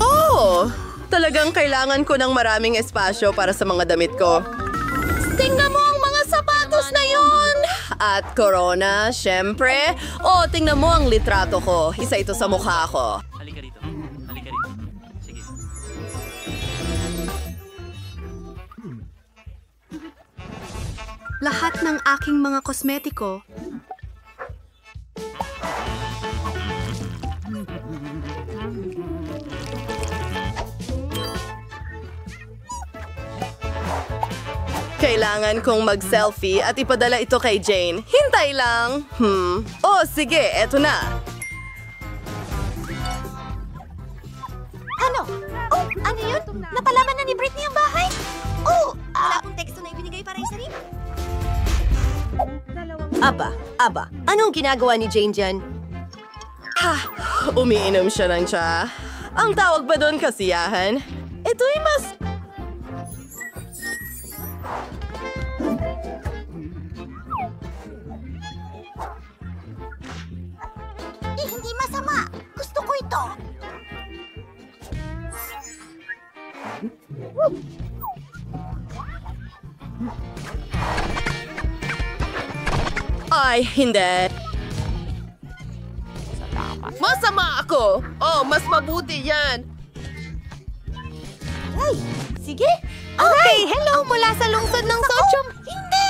Oh! Talagang kailangan ko ng maraming espasyo para sa mga damit ko. Tingnan mo ang mga sapatos na yon! At corona, syempre. Oh, tingnan mo ang litrato ko. Isa ito sa mukha ko. Halika rito. Sige. Lahat ng aking mga kosmetiko. Kailangan kong mag-selfie at ipadala ito kay Jane. Hintay lang. Oh, sige, eto na. Ano? Oh, ano yun? Napalaman na ni Britney ang bahay? Oh! Wala pong teksto na ibinigay para isa rin. Aba, anong ginagawa ni Jane dyan? Umiinom siya ng tsa. Ang tawag ba doon kasiyahan? Ito'y mas... Hindi masama. Gusto ko ito. Ay, hindi. Masama ako! Oh, mas mabuti yan! Ay, sige. Okay, hello mula sa lungsod ng Sochom. Hindi!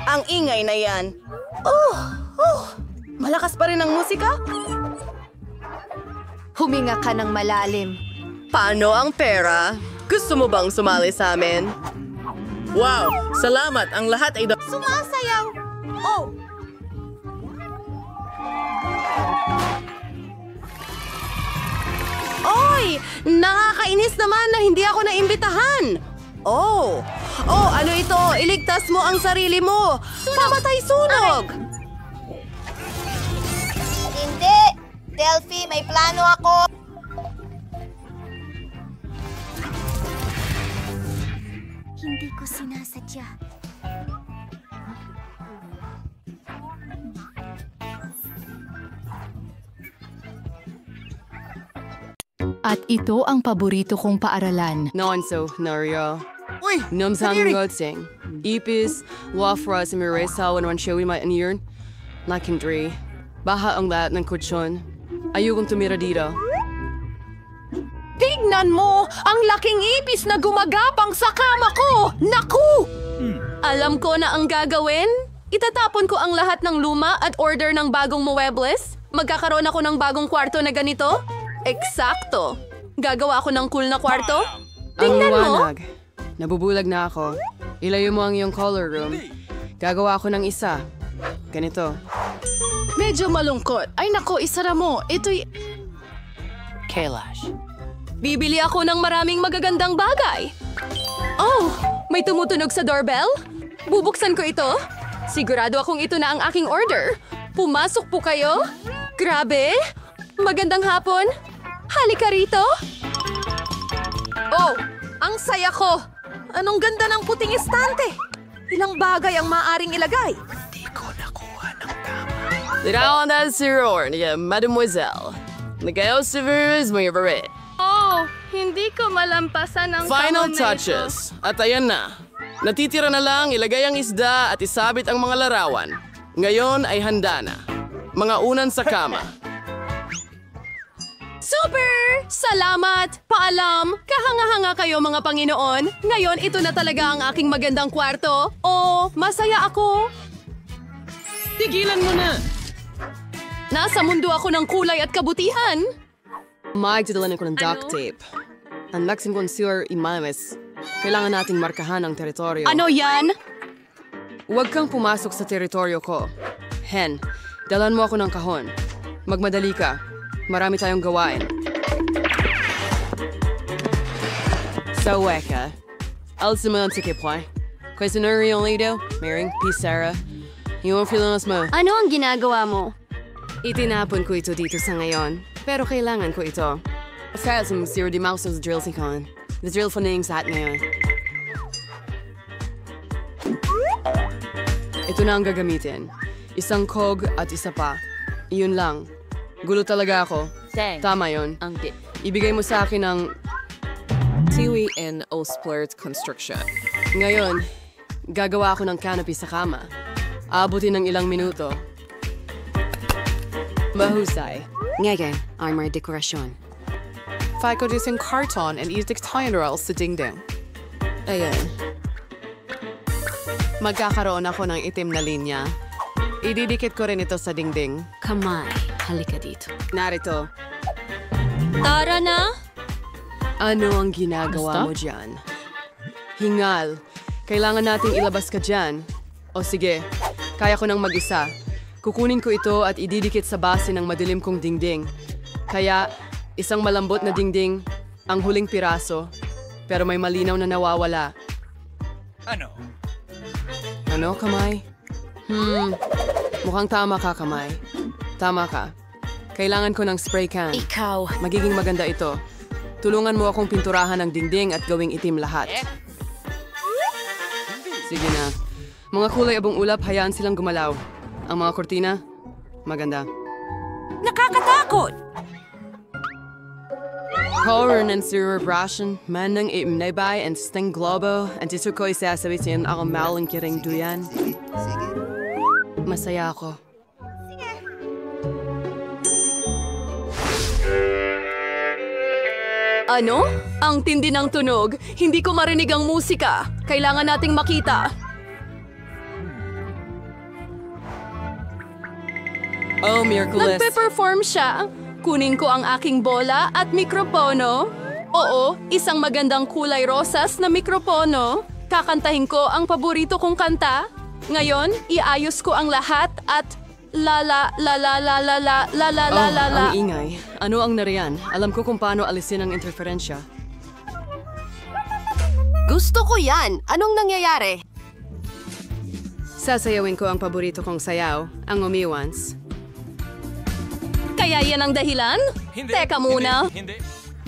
Ang ingay na yan. Malakas pa rin ang musika? Huminga ka ng malalim. Paano ang pera? Gusto mo bang sumali sa amin? Wow! Salamat! Ang lahat ay... Sumasayaw! Oh! Nakakainis naman na hindi ako naimbitahan! Oh, ano ito? Iligtas mo ang sarili mo! Pamatay sunog! Hindi! Delphi, may plano ako! Hindi ko sinasadya. At ito ang paborito kong paaralan. Nonso, Nario. Uy! Namsang Gotsing. Ipis, Wafra, Simiresa, Wanwan Showi, Maaniern. Lakindri. Baha ang lahat ng kutsyon. Ayokong tumira dito. Tignan mo! Ang laking ipis na gumagapang sa kama ko! Naku! Alam ko na ang gagawin. Itatapon ko ang lahat ng luma at order ng bagong muebles. Magkakaroon ako ng bagong kwarto na ganito. Eksakto. Gagawa ako ng cool na kwarto. Tingnan mo! Liwanag. Nabubulag na ako. Ilayo mo ang iyong color room. Gagawa ako ng isa. Ganito. Medyo malungkot. Ay nako, isara mo. Ito'y... Kailash. Bibili ako ng maraming magagandang bagay. Oh, may tumutunog sa doorbell? Bubuksan ko ito. Sigurado akong ito na ang aking order. Pumasok po kayo. Grabe. Magandang hapon. Halika rito. Oh, ang saya ko. Anong ganda ng puting estante. Ilang bagay ang maaring ilagay. Lirawan na si Roar niya, Mademoiselle. Nagayaw si Virus, may beret. Oh, hindi ko malampasan ang Final kahon na touches. At ayan na. Natitira na lang ilagay ang isda at isabit ang mga larawan. Ngayon ay handa na. Mga unan sa kama. Super! Salamat! Paalam! Kahanga-hanga kayo mga Panginoon. Ngayon, ito na talaga ang aking magandang kwarto. Oh, masaya ako. Tigilan mo na! Nasa mundo ako ng kulay at kabutihan. Magdadalan ko ng duct tape. Ang Maxim Consular Imames. Kailangan nating markahan ang teritoryo. Ano yan? Huwag kang pumasok sa teritoryo ko. Hen, dalan mo ako ng kahon. Magmadali ka. Marami tayong gawain. Sa weka, alsiman si Kipoy. Questionary yung lido, Maring, Pisara. Yung filanos mo. Ano ang ginagawa mo? Itinapon ko ito dito sa ngayon, pero kailangan ko ito. Kaya sa Zero di Mouse sa drill si Con. The drill for name sa at ngayon. Ito na ang gagamitin. Isang cog at isa pa. Iyon lang. Gulo talaga ako. Tama yon. Ibigay mo sa akin ang Tiwi and Osplert Construction. Ngayon, gagawa ako ng canopy sa kama. Aabutin ng ilang minuto. Mahusay. Ngayon, armor dekorasyon. Fico using carton and edict tendrils sa dingding. Ayan. Magkakaroon ako ng itim na linya. Ididikit ko rin ito sa dingding. Kamay, halika dito. Narito. Tara na! Ano ang ginagawa mo dyan? Hingal. Kailangan nating ilabas ka dyan. O sige, kaya ko nang mag-isa. Kukunin ko ito at ididikit sa base ng madilim kong dingding. Kaya, isang malambot na dingding, ang huling piraso, pero may malinaw na nawawala. Ano? Ano, kamay? Mukhang tama ka, kamay. Tama ka. Kailangan ko ng spray can. Ikaw. Magiging maganda ito. Tulungan mo akong pinturahan ng dingding at gawing itim lahat. Sige na. Mga kulay abong ulap, hayaan silang gumalaw. Ang mga kortina, maganda. Nakakatakot! Kauran and Sir Brashen, manang imnaybay and sting globo, and ito ko isasabitin ako maling kiring duyan. Masaya ako. Ano? Ang tindi ng tunog. Hindi ko marinig ang musika. Kailangan nating makita. Oh, Miraculous. Nagpe-perform siya. Kunin ko ang aking bola at mikropono. Oo, isang magandang kulay rosas na mikropono. Kakantahin ko ang paborito kong kanta. Ngayon, iayos ko ang lahat at Ang ingay. Ano ang nariyan? Alam ko kung paano alisin ang interferensya. Gusto ko yan! Anong nangyayari? Sasayawin ko ang paborito kong sayaw, ang umiwans. Kaya yan ang dahilan? Teka muna.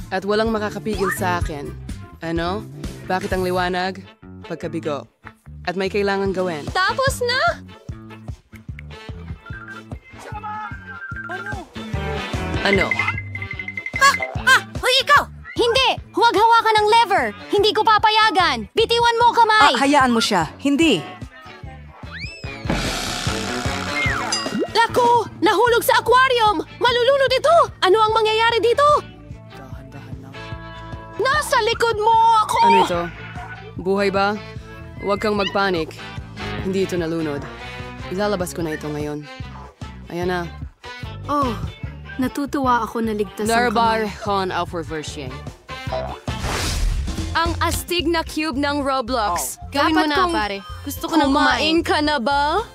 At walang makakapigil sa akin. Ano? Bakit ang liwanag? Pagkabigo. At may kailangan gawin. Tapos na? Ano? Hoy, ikaw! Hindi! Huwag hawakan ng lever! Hindi ko papayagan! Bitiwan mo kamay! Hayaan mo siya. Hindi. Naku! Nahulog sa aquarium! Malulunod ito! Ano ang mangyayari dito? Nasa likod mo ako! Ano ito? Buhay ba? Huwag kang magpanik. Hindi ito nalunod. Ilalabas ko na ito ngayon. Ayan na. Oh, natutuwa ako na ligtas ang Narbar kamay. Con Alforversieng. Ang astig na cube ng Roblox. Gawin mo Dapat na, kong- pare. Gusto ko nang kumain ka na ba?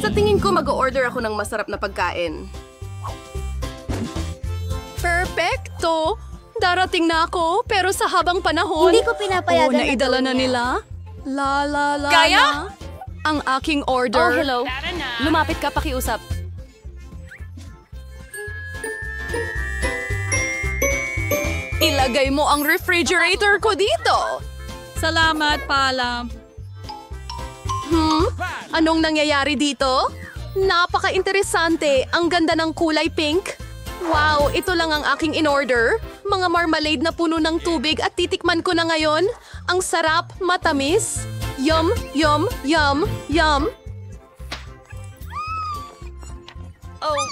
Sa tingin ko, mag-order ako ng masarap na pagkain. Perfecto! Darating na ako, pero sa habang panahon... Hindi ko pinapayagan na naidala na gawin nila? La. Kaya? Ang aking order. Oh, hello. Lumapit ka, pakiusap. Ilagay mo ang refrigerator ko dito. Salamat, paalam. Anong nangyayari dito? Napaka-interesante. Ang ganda ng kulay pink. Wow, ito lang ang aking in-order. Mga marmalade na puno ng tubig at titikman ko na ngayon. Ang sarap, matamis. Yum, yum, yum, yum. Oh.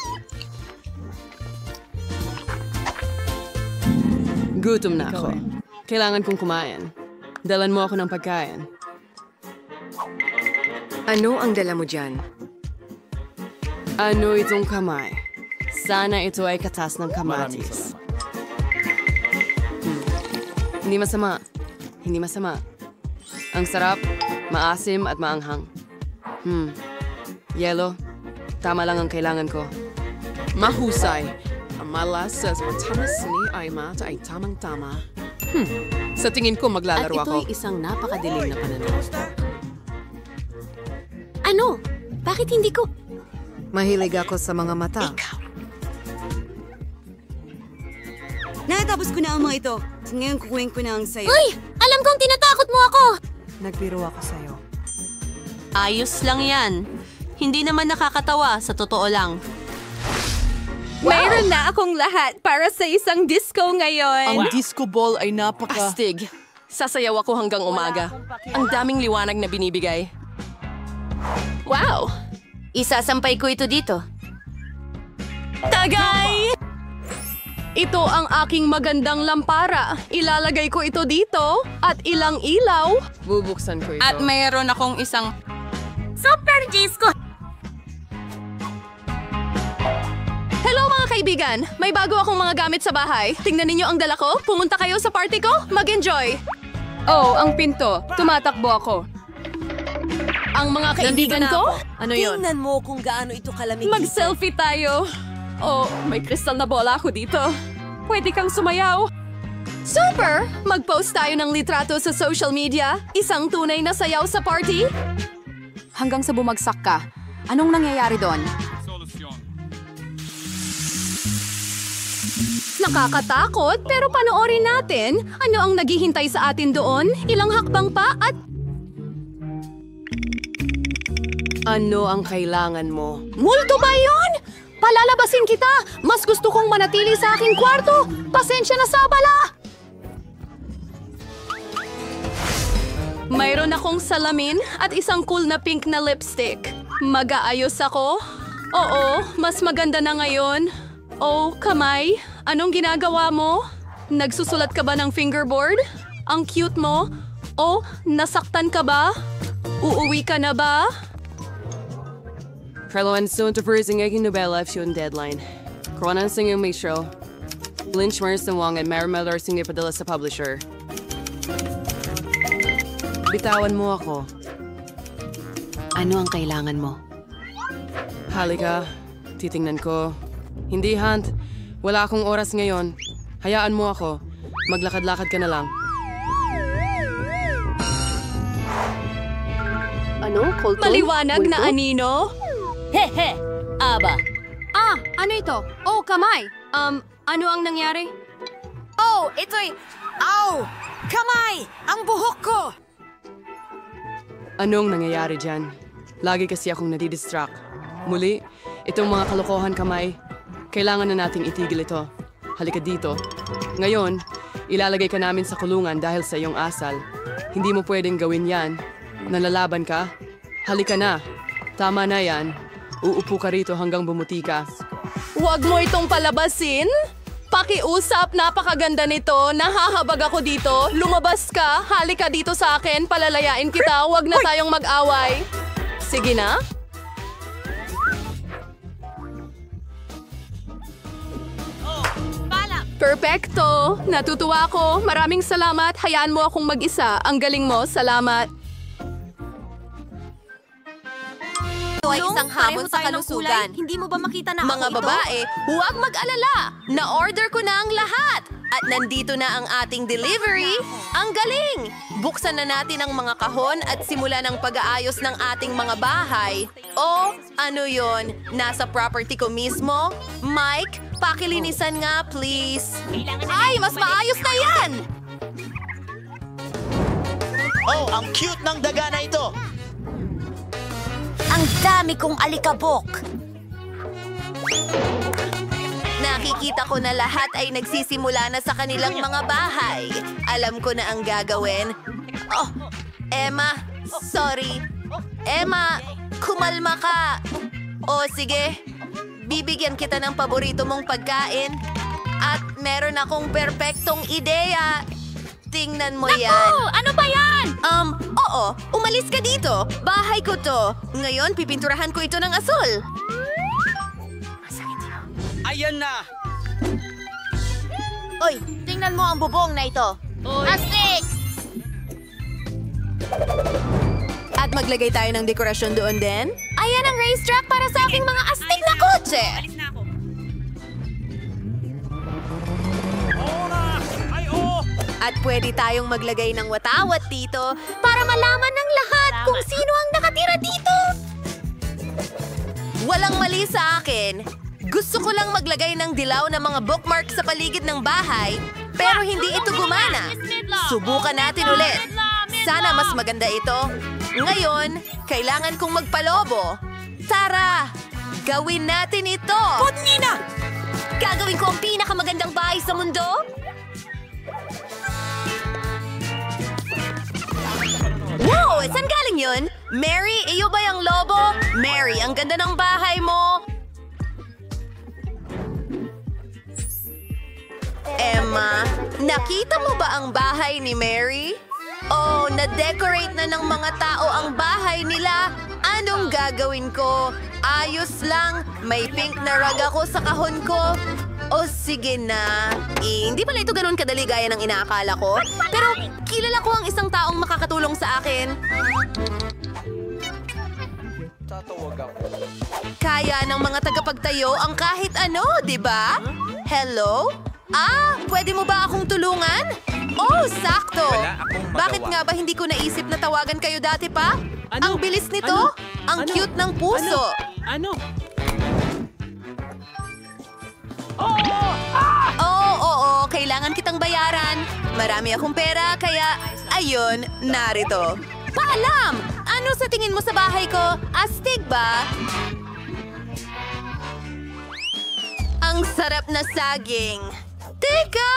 Gutom na ako. Kailangan kong kumain. Dalan mo ako ng pagkain. Ano ang dala mo dyan? Ano itong kamay? Sana ito ay katas ng kamatis. Hindi masama. Hindi masama. Ang sarap, maasim at maanghang. Yelo, tama lang ang kailangan ko. Mahusay. Ang malas sa tamas ni Aimat ay tamang-tama. Sa tingin ko maglalaro At ako. ito'y isang napakadilim na pananaw. Ano? Bakit hindi ko... Mahilig ako sa mga mata. Natapos ko na ang mga ito. Ngayon kukuhin ko na ang sayo. Uy! Alam kong tinatakot mo ako! Nagbiro ako sa'yo. Ayos lang yan. Hindi naman nakakatawa, sa totoo lang. Mayroon na akong lahat para sa isang disco ngayon. Ang disco ball ay napaka-astig. Sasayaw ako hanggang umaga. Ang daming liwanag na binibigay. Wow! Isasampay ko ito dito. Tagay! Ito ang aking magandang lampara. Ilalagay ko ito dito at ilang ilaw. Bubuksan ko ito. At mayroon akong isang... Super disco! Hello mga kaibigan! May bago akong mga gamit sa bahay. Tingnan ninyo ang dala ko. Pumunta kayo sa party ko. Mag-enjoy! Oh, ang pinto. Tumatakbo ako. Ang mga kaibigan ko? Ano yun? Tingnan mo kung gaano ito kalamig. Mag-selfie tayo. Oh, may kristal na bola ako dito. Pwede kang sumayaw. Super! Mag-post tayo ng litrato sa social media. Isang tunay na sayaw sa party. Hanggang sa bumagsak ka. Anong nangyayari doon? Nakakatakot, pero panoorin natin. Ano ang naghihintay sa atin doon? Ilang hakbang pa at... Ano ang kailangan mo? Multo ba yun? Palalabasin kita! Mas gusto kong manatili sa aking kwarto! Pasensya na sa abala! Mayroon akong salamin at isang cool na pink na lipstick. Mag-aayos ako? Oo, mas maganda na ngayon. Oh, kamay, anong ginagawa mo? Nagsusulat ka ba ng fingerboard? Ang cute mo? Oh, nasaktan ka ba? Uuwi ka na ba? Kraloan soon to ang aking nobela if yung deadline. Kronan sing yung may show. Lynch Marston Wong at Marimeller sing ipadala sa publisher. Bitawan mo ako. Ano ang kailangan mo? Halika, titingnan ko. Hindi, Hunt. Wala akong oras ngayon. Hayaan mo ako. Maglakad-lakad ka na lang. Ano, Colton? Maliwanag na anino? Hehe! Aba! Ano ito? Oh, kamay! Ano ang nangyari? Oh, ito'y... Ow! Kamay! Ang buhok ko! Anong nangyayari dyan? Lagi kasi akong nadidistract. Muli, itong mga kalokohan kamay, kailangan na nating itigil ito. Halika dito. Ngayon, ilalagay ka namin sa kulungan dahil sa iyong asal. Hindi mo pwedeng gawin yan. Nalalaban ka? Halika na. Tama na yan. Uupo ka rito hanggang bumuti ka. Huwag mo itong palabasin! Pakiusap, napakaganda nito. Nahahabag ako dito. Lumabas ka. Halika dito sa akin. Palalayain kita. Huwag na tayong mag-away. Sige na. Perfecto. Natutuwa ako. Maraming salamat. Hayaan mo akong mag-isa. Ang galing mo. Salamat. Ito ay isang hamon sa kalusugan. Hindi mo ba makita na Mga babae, huwag mag-alala. Na-order ko na ang lahat. At nandito na ang ating delivery. Ang galing! Buksan na natin ang mga kahon at simulan ang pag-aayos ng ating mga bahay. O, ano yon? Nasa property ko mismo? Mike, pakilinisan nga, please. Ay, mas maayos na yan! Oh, ang cute ng daga na ito! Ang dami kong alikabok! Nakikita ko na lahat ay nagsisimula na sa kanilang mga bahay. Alam ko na ang gagawin. Oh, Emma, sorry. Emma, kumalma ka. O sige, bibigyan kita ng paborito mong pagkain. At meron akong perpektong ideya. Tingnan mo yan. Naku! Ano ba yan? Oo. Umalis ka dito. Bahay ko to. Ngayon, pipinturahan ko ito ng asul. Ayan na! Oy, tingnan mo ang bubong na ito. Astig! At maglagay tayo ng dekorasyon doon din. Ayan ang racetrack para sa aking mga astig na kotse. At pwede tayong maglagay ng watawat dito para malaman ng lahat kung sino ang nakatira dito. Walang mali sa akin. Gusto ko lang maglagay ng dilaw na mga bookmark sa paligid ng bahay, pero hindi ito gumana. Subukan natin ulit. Sana mas maganda ito. Ngayon, kailangan kong magpalobo. Tara, gawin natin ito. Nina! Gagawin ko ang pinakamagandang bahay sa mundo. Wow! Saan galing yun? Mary, iyo ba yung lobo? Mary, ang ganda ng bahay mo. Emma, nakita mo ba ang bahay ni Mary? Oh, na-decorate na ng mga tao ang bahay nila. Anong gagawin ko? Ayos lang. May pink na rug ako sa kahon ko. O sige na. Hindi pala ito ganun kadali gaya ng inaakala ko. Pero kilala ko ang isang taong makakatulong sa akin. Tatawag ako. Kaya ng mga tagapagtayo ang kahit ano, di ba? Hello? Pwede mo ba akong tulungan? Oh, sakto! Bakit nga ba hindi ko naisip na tawagan kayo dati pa? Ang bilis nito! Ang cute ng puso! Oo, kailangan kitang bayaran. Marami akong pera, kaya ayun, narito. Paalam! Ano sa tingin mo sa bahay ko? Astig ba? Ang sarap na saging. Teka!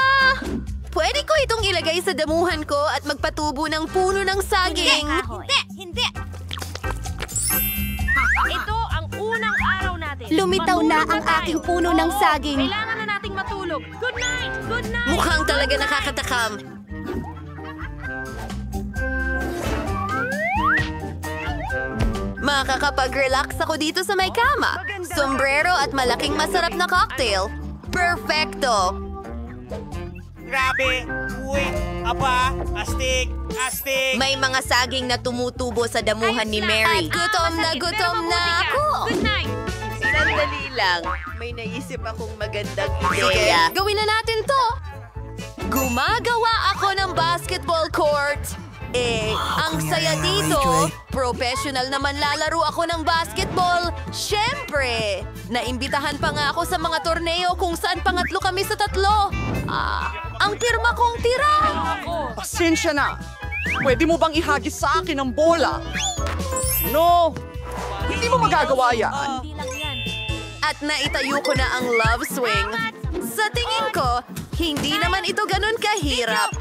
Pwede ko itong ilagay sa damuhan ko at magpatubo ng puno ng saging. Hindi! Ito ang unang araw natin. Lumitaw na ang aking puno ng saging. Kailangan na nating matulog. Good night! Good night! Mukhang talaga nakakatakam. Makakapag-relax ako dito sa may kama. Sombrero at malaking masarap na cocktail. Perfecto! Grabe! Uy! Aba! Astig! Astig! May mga saging na tumutubo sa damuhan ni Mary. Gutom na ako! Good night! Sandali lang. May naisip akong magandang ideya. Gawin na natin to! Gumagawa ako ng basketball court. Ang saya dito. Professional naman lalaro ako ng basketball. Siyempre! Naimbitahan pa nga ako sa mga torneo kung saan pangatlo kami sa 3. Ang pirma kong tira! Pasensya na. Pwede mo bang ihagis sa akin ang bola? No! Hindi mo magagawa yan. At naitayo ko na ang love swing. Sa tingin ko, hindi naman ito ganun kahirap.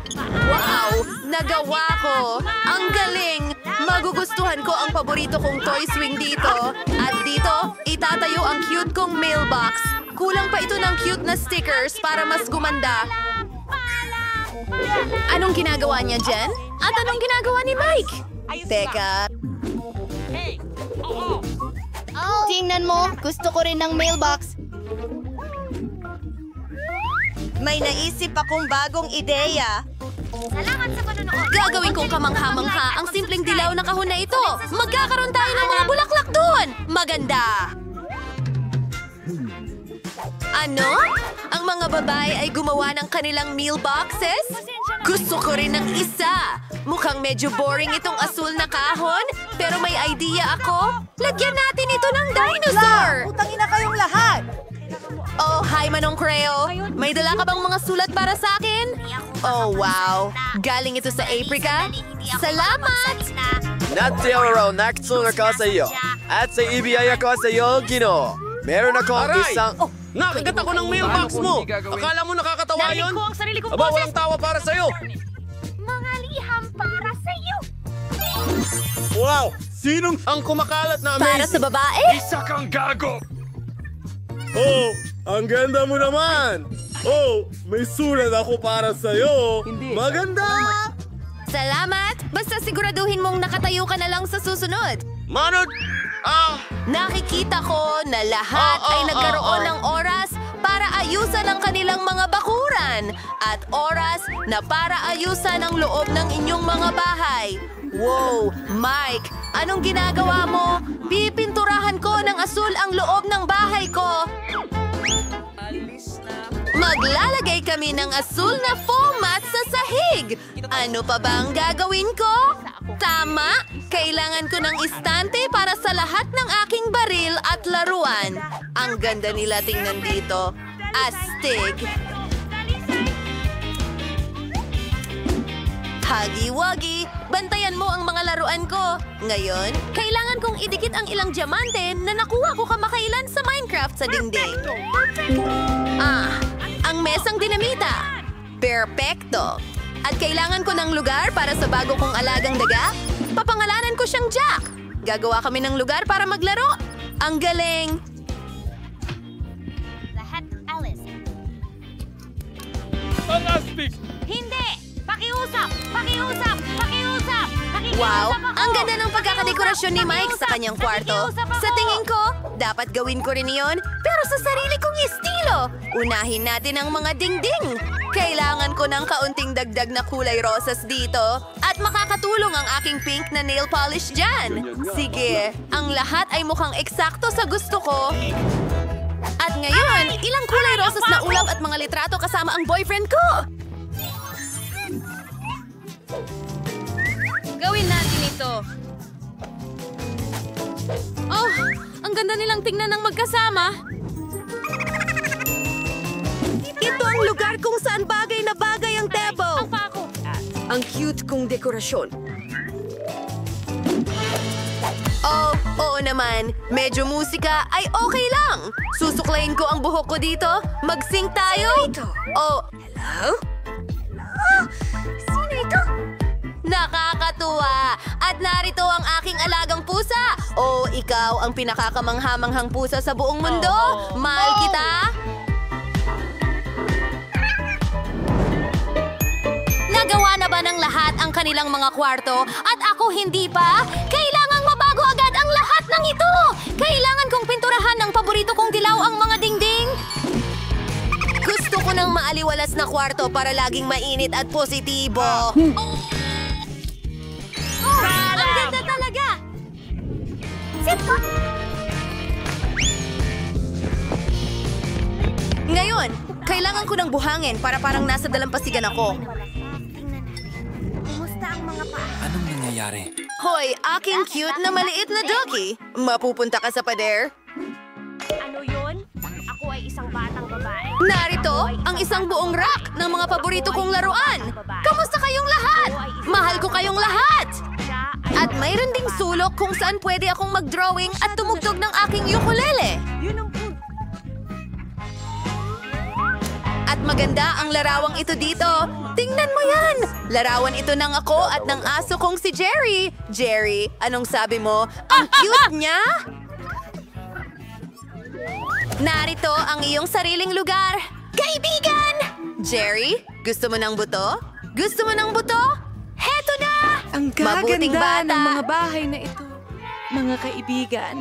Wow! Nagawa ko! Ang galing! Magugustuhan ko ang paborito kong toy swing dito. At dito, itatayo ang cute kong mailbox. Kulang pa ito ng cute na stickers para mas gumanda. Anong ginagawa niya, Jen? At anong ginagawa ni Mike? Teka. Tingnan mo, gusto ko rin ng mailbox. May naisip akong bagong ideya. Salamat sa panonood. Gagawin kong kamangha-mangha ang simpleng dilaw na kahon na ito. Magkakaroon tayo ng mga bulaklak doon. Maganda! Ano? Ang mga babae ay gumawa ng kanilang meal boxes? Gusto ko rin ng isa. Mukhang medyo boring itong asul na kahon, pero may idea ako. Lagyan natin ito ng dinosaur! Utangin na kayong lahat! Oh, hi Manong Creo. May dala ka bang mga sulat para sa akin? Oh, wow. Galing ito sa Aprika? Salamat! Natiro naksunod ka sa iyo. At sa ibiyaya ko sa iyo, Gino. Meron akong isang... Nakagat ako ng mailbox mo! Akala mo nakakatawa yun? Narinig ko ang sarili kong Aba, boses! walang tawa para sa'yo! Mga liham para sa'yo. Wow! Sinong ang kumakalat na amazing? Para sa babae? Isa kang gago! Oh, ang ganda mo naman! Oh, may sulat ako para sa'yo! Maganda! Salamat! Basta siguraduhin mong nakatayo ka na lang sa susunod. Manod! Nakikita ko na lahat ay nagkaroon ng oras para ayusan ang kanilang mga bakuran at oras na para ayusan ang loob ng inyong mga bahay. Wow! Mike, anong ginagawa mo? Pipinturahan ko ng asul ang loob ng bahay ko. Maglalagay kami ng asul na foam mat sa sahig. Ano pa ba ang gagawin ko? Tama! Kailangan ko ng istante para sa lahat ng aking baril at laruan. Ang ganda nila tingnan dito. Astig! Hagi-wagi! Bantayan mo ang mga laruan ko. Ngayon, kailangan kong idikit ang ilang diamante na nakuha ko kamakailan sa Minecraft sa dingding. Ang mesang dinamita. Perpekto. At kailangan ko ng lugar para sa bago kong alagang daga. Papangalanan ko siyang Jack. Gagawa kami ng lugar para maglaro. Ang galing! Lahat Alice. Fantastic! Hindi! Pakiusap! Pakiusap! Pakiusap! Wow! Ang ganda ng pagkakadekorasyon ni Mike sa kanyang kwarto. Sa tingin ko, dapat gawin ko rin iyon, pero sa sarili kong estilo. Unahin natin ang mga dingding. Kailangan ko ng kaunting dagdag na kulay rosas dito. At makakatulong ang aking pink na nail polish dyan. Sige, ang lahat ay mukhang eksakto sa gusto ko. At ngayon, ilang kulay rosas na ulap at mga litrato kasama ang boyfriend ko. Gawin natin ito. Oh, ang ganda nilang tingnan ng magkasama. Ito ang lugar kung saan bagay na bagay ang table. Ang cute kong dekorasyon. Oh, oo naman. Medyo musika ay okay lang. Susuklayin ko ang buhok ko dito. Mag-sync tayo. Oh, hello? Sino ito? Nakakatuwa! At narito ang aking alagang pusa. Oh, ikaw ang pinakakamanghamanghang pusa sa buong mundo. Mahal kita. Nagawa na ba ng lahat ang kanilang mga kwarto at ako hindi pa? Kailangang mabago agad ang lahat ng ito! Kailangan kong pinturahan ng paborito kong dilaw ang mga dingding. Gusto ko ng maaliwalas na kwarto para laging mainit at positibo. Ang ganda talaga! Ngayon, kailangan ko ng buhangin para parang nasa dalampasigan ako. Anong nangyayari? Hoy, aking cute na maliit na doggy. Mapupunta ka sa pader? Ano yun? Ako ay isang batang babae. Narito ang isang buong rack ng mga paborito kong laruan. Kamusta kayong lahat? Mahal ko kayong lahat! At mayroon ding sulok kung saan pwede akong mag-drawing at tumugtog ng aking ukulele. At maganda ang larawang ito dito. Tingnan mo yan! Larawan ito ng ako at ng aso kong si Jerry. Jerry, anong sabi mo? Ang cute niya! Narito ang iyong sariling lugar. Kaibigan! Jerry, gusto mo ng buto? Gusto mo ng buto? Heto na! Ang Mabuting gaganda bata. ng mga bahay na ito, mga kaibigan.